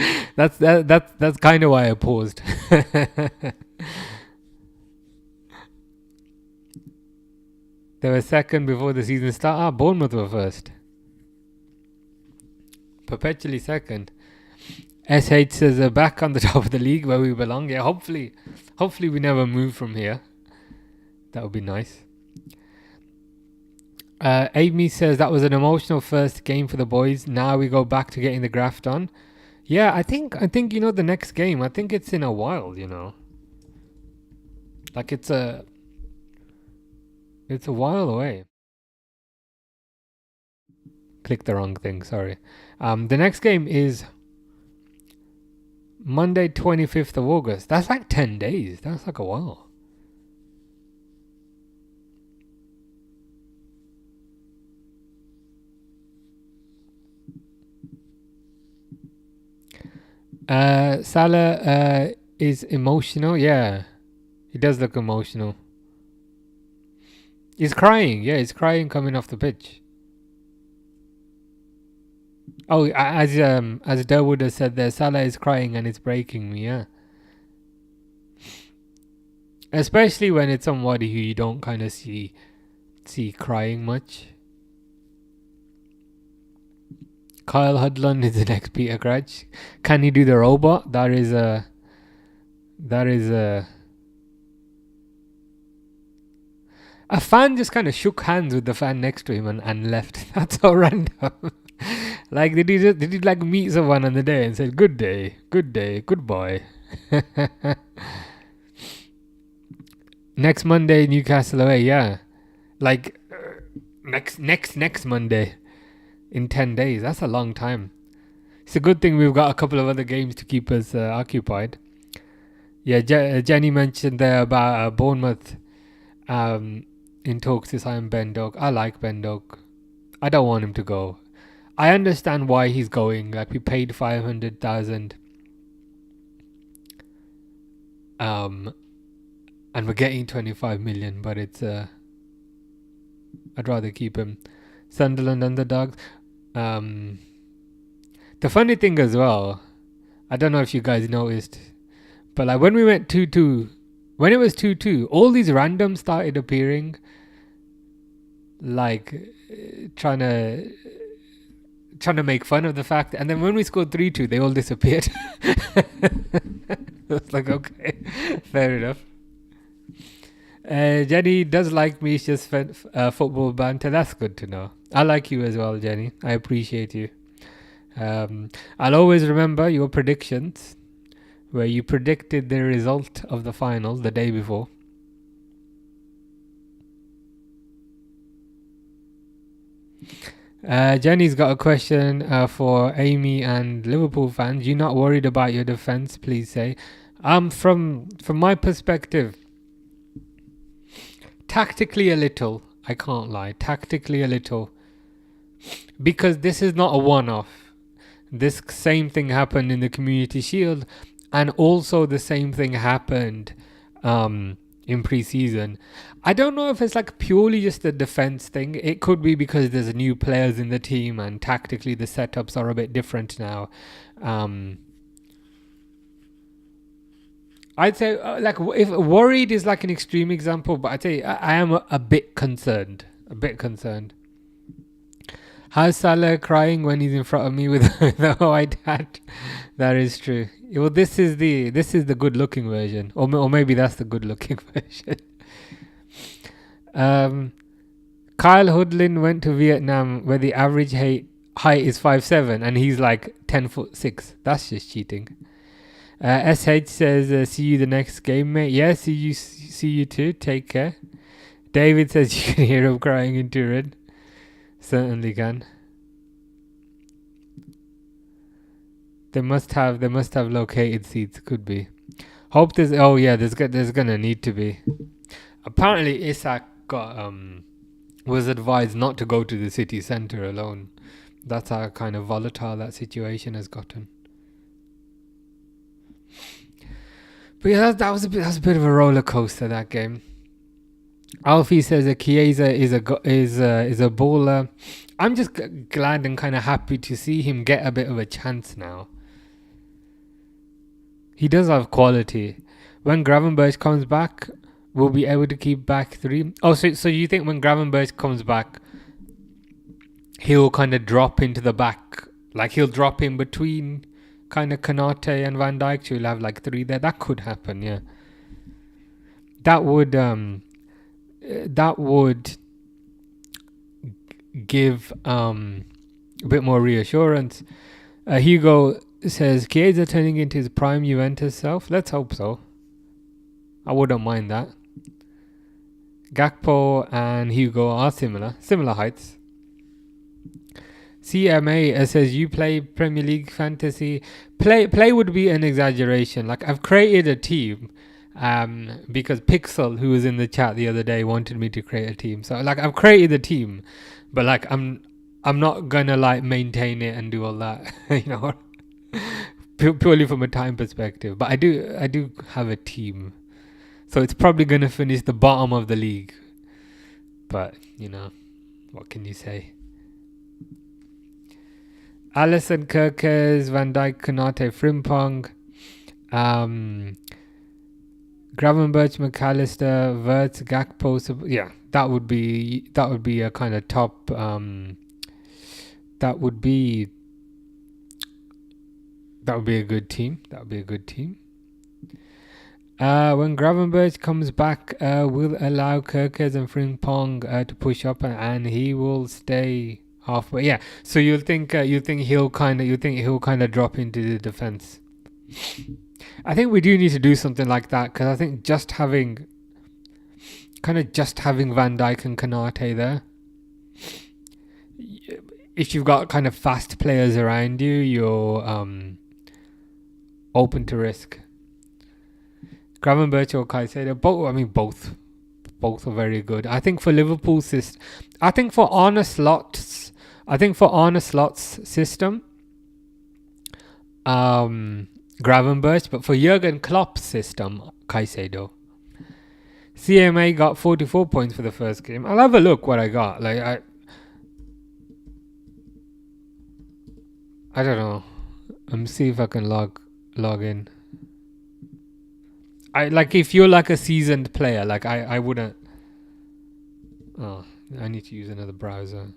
kind of why I paused. They were second before the season started. Bournemouth were first. Perpetually second. SH says, back on the top of the league where we belong. Yeah, hopefully we never move from here. That would be nice. Amy says, that was an emotional first game for the boys. Now we go back to getting the graft on. Yeah, I think the next game, I think it's in a while, Like it's a while away. Clicked the wrong thing, sorry. The next game is Monday 25th of August. That's like 10 days. That's like a while. Salah is emotional. Yeah, he does look emotional. He's crying. Yeah, he's crying coming off the pitch. Oh, as Durwood has said there, Salah is crying and it's breaking me. Yeah, especially when it's somebody who you don't kind of see crying much. Kyle Hudlin is the next Peter Crouch. Can he do the robot? That is a fan just kind of shook hands with the fan next to him and left. That's so random. Like did he like meet someone on the day and said good day, goodbye. Next Monday, Newcastle away. Yeah, like next Monday in 10 days. That's a long time. It's a good thing we've got a couple of other games to keep us occupied. Yeah, Jenny mentioned there about Bournemouth in talks to sign Ben Doak. I like Ben Doak. I don't want him to go. I understand why he's going. Like we paid 500,000, and we're getting 25 million. But it's I'd rather keep him. Sunderland underdogs. The funny thing as well, I don't know if you guys noticed, but like when we went 2-2, when it was 2-2, all these randoms started appearing, like trying to make fun of the fact, and then when we scored 3-2, they all disappeared. It's like, okay, fair enough. Jenny does like me. It's just football banter. That's good to know. I like you as well, Jenny. I appreciate you. I'll always remember your predictions, where you predicted the result of the final the day before. Jenny's got a question for Amy and Liverpool fans. You not worried about your defense? Please say. From my perspective, tactically a little. I can't lie. Tactically a little, because this is not a one-off. This same thing happened in the Community Shield, and also the same thing happened in pre-season. I don't know if it's like purely just a defense thing. It could be because there's new players in the team and tactically the setups are a bit different now. I'd say like if worried is like an extreme example, but I'd say I am a bit concerned. How's Salah crying when he's in front of me with the white hat? That is true. Well, this is the good looking version, or maybe that's the good looking version. Kyle Hudlin went to Vietnam where the average height is 5'7" and he's like 10'6". That's just cheating. SH says, see you the next game, mate. Yeah, see you too. Take care. David says you can hear him crying in Turin. Certainly can. They must have located seats. Could be. Hope there's. Oh yeah, there's gonna need to be. Apparently, Isak was advised not to go to the city centre alone. That's how kind of volatile that situation has gotten. But yeah, that was a bit of a roller coaster, that game. Alfie says that Chiesa is a baller. I'm just glad and kind of happy to see him get a bit of a chance now. He does have quality. When Gravenberch comes back, we'll be able to keep back three. Oh, so you think when Gravenberch comes back, he'll kind of drop into the back, like he'll drop in between kind of Konate and Van Dijk, so you'll have like three there. That could happen, yeah. That would give a bit more reassurance. Hugo says Chiesa turning into his prime Juventus self. Let's hope so. I wouldn't mind that. Gakpo and Hugo are similar heights. CMA says you play Premier League fantasy. Play would be an exaggeration. Like I've created a team because Pixel, who was in the chat the other day, wanted me to create a team. So like I've created a team, but like I'm not gonna like maintain it and do all that, you know, purely from a time perspective. But I do have a team, so it's probably gonna finish the bottom of the league. But you know, what can you say? Alisson, Kirkers, Van Dijk, Konate, Frimpong, Gravenberch, McAllister, Wirtz, Gakpo. Yeah, that would be a kind of top. That would be That would be a good team. That would be a good team. When Gravenberch comes back, we'll allow Kirkes and Frimpong to push up, and he will stay halfway. Yeah. So you think he'll kind of drop into the defense. I think we do need to do something like that, because I think just having Van Dijk and Kanate there, if you've got kind of fast players around you, you're open to risk. Gravenberch or Caicedo, both are very good. I think for Liverpool system, I think for Arne Slot's system, Gravenberch, but for Jurgen Klopp's system, Caicedo. CMA got 44 points for the first game. I'll have a look what I got. I don't know. Let me see if I can log in. If you're like a seasoned player, I wouldn't. Oh, I need to use another browser.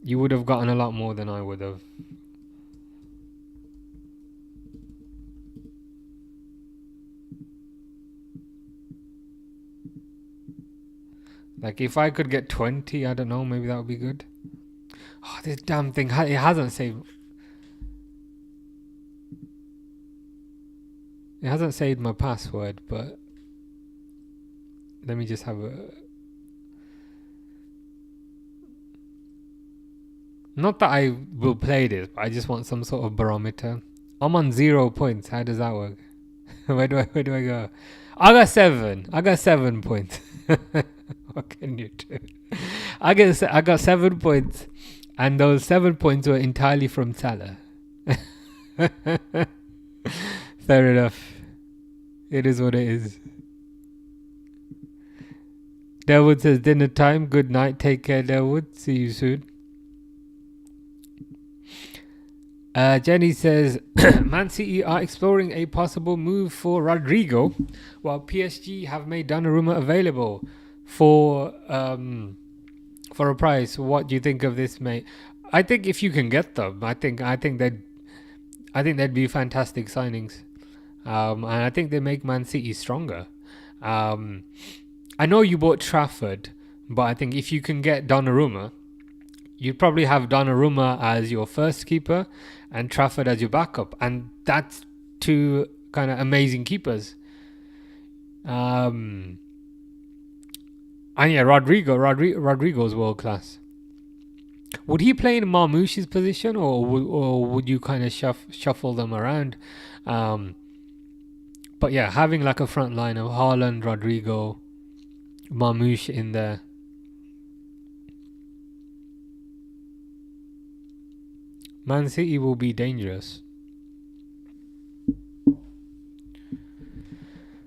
You would have gotten a lot more than I would have. If I could get 20, I don't know, maybe that would be good. Oh, this damn thing, it hasn't saved. It hasn't saved my password, but let me just have a... Not that I will play this, but I just want some sort of barometer. I'm on 0 points. How does that work? Where do I go? I got 7 points. What can you do? I got 7 points, and those 7 points were entirely from Salah. Fair enough. It is what it is. Delwood says dinner time. Good night. Take care, Delwood. See you soon. Jenny says Man City are exploring a possible move for Rodrigo, while PSG have made Donnarumma available for a price. What do you think of this, mate? I think if you can get them, I think they'd be fantastic signings, and I think they make Man City stronger. I know you bought Trafford, but I think if you can get Donnarumma, you'd probably have Donnarumma as your first keeper and Trafford as your backup, and that's two kind of amazing keepers. And yeah, Rodrigo's world class. Would he play in Marmoush's position, or would you kind of shuffle them around? But yeah, having like a front line of Haaland, Rodrigo, Marmoush in there. Man City will be dangerous.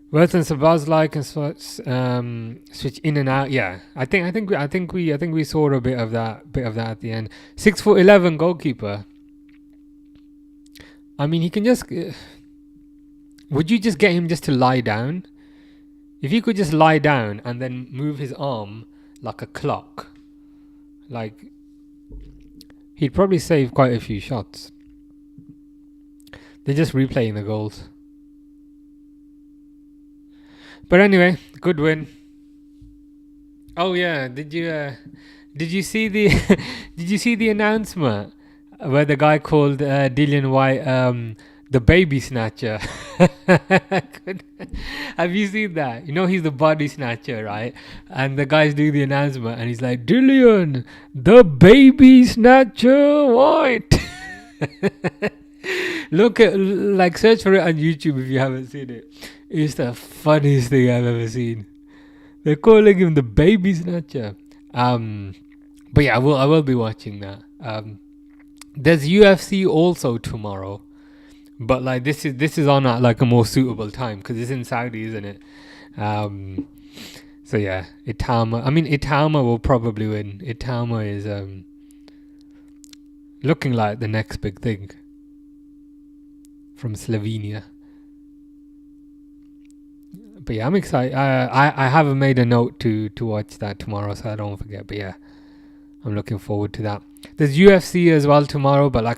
Worth and Sabazlai can switch in and out. Yeah, I think we saw a bit of that at the end. 6'11" goalkeeper. I mean, he can just. Would you just get him just to lie down? If he could just lie down and then move his arm like a clock, he'd probably save quite a few shots. They're just replaying the goals. But anyway, good win. Oh yeah, did you see the announcement where the guy called Dillian White the baby snatcher? Have you seen that? You know he's the body snatcher, right? And the guys do the announcement and he's like, Dillian, the baby snatcher White. Search for it on YouTube if you haven't seen it. It's the funniest thing I've ever seen. They're calling him the baby snatcher. But yeah, I will be watching that. There's UFC also tomorrow, but this is on at a more suitable time because it's in Saudi, isn't it? So yeah, Itama will probably win. Itama is looking like the next big thing from Slovenia. But yeah, I'm excited. I haven't made a note to watch that tomorrow, so I don't forget. But yeah, I'm looking forward to that. There's UFC as well tomorrow, but I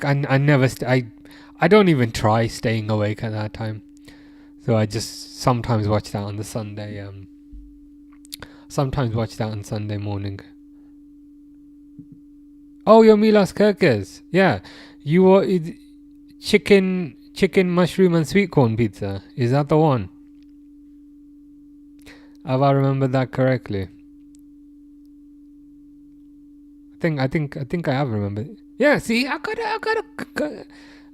I don't even try staying awake at that time. So I just sometimes watch that on the Sunday. Sometimes watch that on Sunday morning. Oh, your Milos Kirkes. Yeah. You were chicken, mushroom and sweet corn pizza. Is that the one? Have I remembered that correctly? I think I have remembered. Yeah, see, I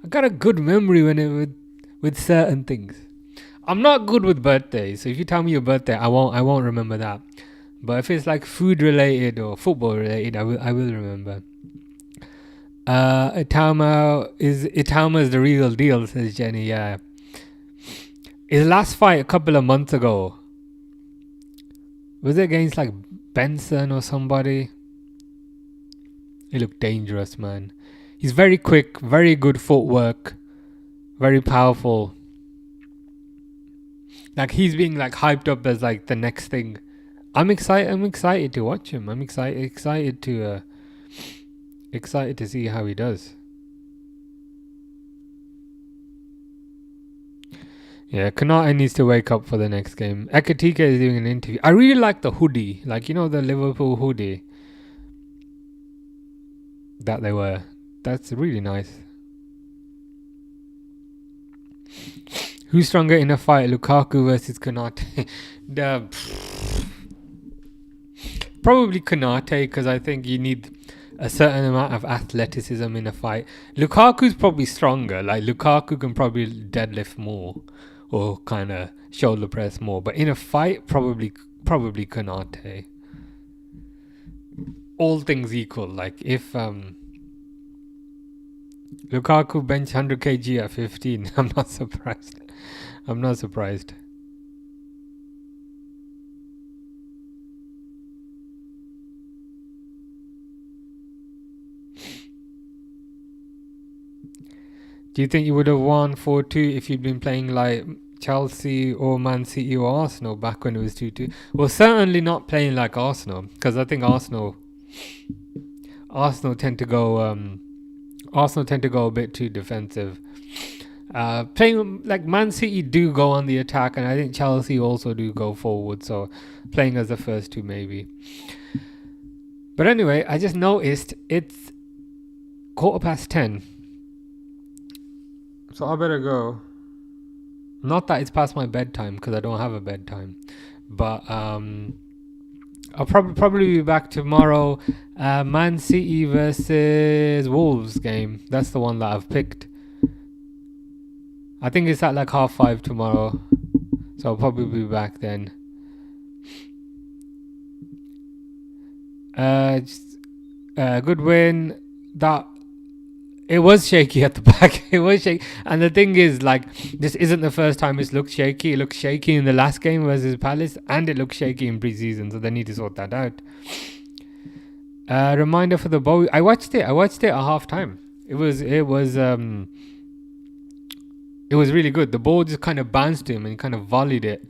got a good memory when it with certain things. I'm not good with birthdays, so if you tell me your birthday, I won't remember that. But if it's like food related or football related, I will remember. Itama's the real deal, says Jenny. Yeah. His last fight a couple of months ago, was it against like Benson or somebody? He looked dangerous, man. He's very quick, very good footwork, very powerful. Like he's being like hyped up as like the next thing. I'm excited to watch him. I'm excited to see how he does. Yeah, Kanate needs to wake up for the next game. Ekatike is doing an interview. I really like the hoodie, like the Liverpool hoodie that they wear. That's really nice. Who's stronger in a fight, Lukaku versus Kanate? Probably Kanate, because I think you need a certain amount of athleticism in a fight. Lukaku's probably stronger. Like Lukaku can probably deadlift more or kind of shoulder press more. But in a fight, probably Kanate. All things equal, like if Lukaku bench 100 kg at 15, I'm not surprised. Do you think you would have won 4-2 if you'd been playing like Chelsea or Man City or Arsenal back when it was 2-2? Well, certainly not playing like Arsenal, because I think Arsenal tend to go a bit too defensive. Playing like Man City do go on the attack, and I think Chelsea also do go forward. So playing as the first two maybe. But anyway, I just noticed it's 10:15. So I better go. Not that it's past my bedtime, because I don't have a bedtime. But I'll probably be back tomorrow. Man City versus Wolves game. That's the one that I've picked. I think it's at like 5:30 tomorrow. So I'll probably be back then. Good win. That it was shaky at the back. It was shaky. And the thing is, like, this isn't the first time it's looked shaky. It looked shaky in the last game versus Palace, and it looked shaky in pre-season, so they need to sort that out. Reminder for the Bowie. I watched it at half time. It was really good. The ball just kind of bounced him and he kind of volleyed it.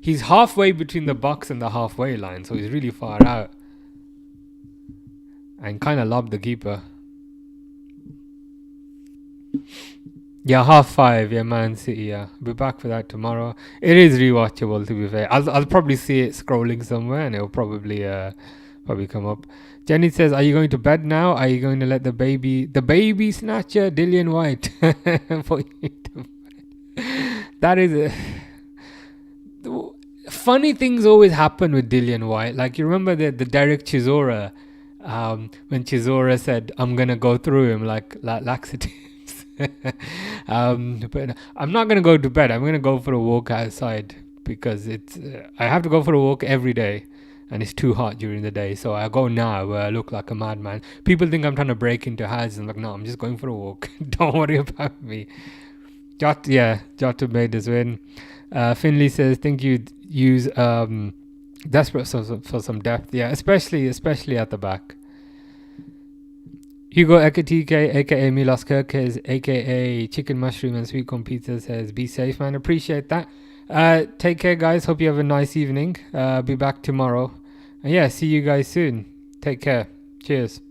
He's halfway between the box and the halfway line, so he's really far out. And kind of lobbed the keeper. Yeah, 5:30. Yeah, Man City. Yeah, I'll be back for that tomorrow. It is rewatchable, to be fair. I'll probably see it scrolling somewhere, and it'll probably come up. Jenny says, "Are you going to bed now? Are you going to let the baby snatcher, Dillian White, for you to bed?" That is funny things always happen with Dillian White. Like, you remember the Derek Chisora. When Chisora said, "I'm gonna go through him like laxatives." But I'm not gonna go to bed. I'm gonna go for a walk outside, because I have to go for a walk every day, and it's too hot during the day. So I go now where I look like a madman. People think I'm trying to break into houses. I'm like, no, I'm just going for a walk. Don't worry about me. Jota made this win. Finley says, think you'd use desperate for some depth, yeah, especially at the back. Hugo Ekatike, aka Milos Kirkes, aka Chicken Mushroom and Sweet Corn Pizza, says, be safe, man. Appreciate that. Take care, guys. Hope you have a nice evening. Be back tomorrow. And yeah, see you guys soon. Take care. Cheers.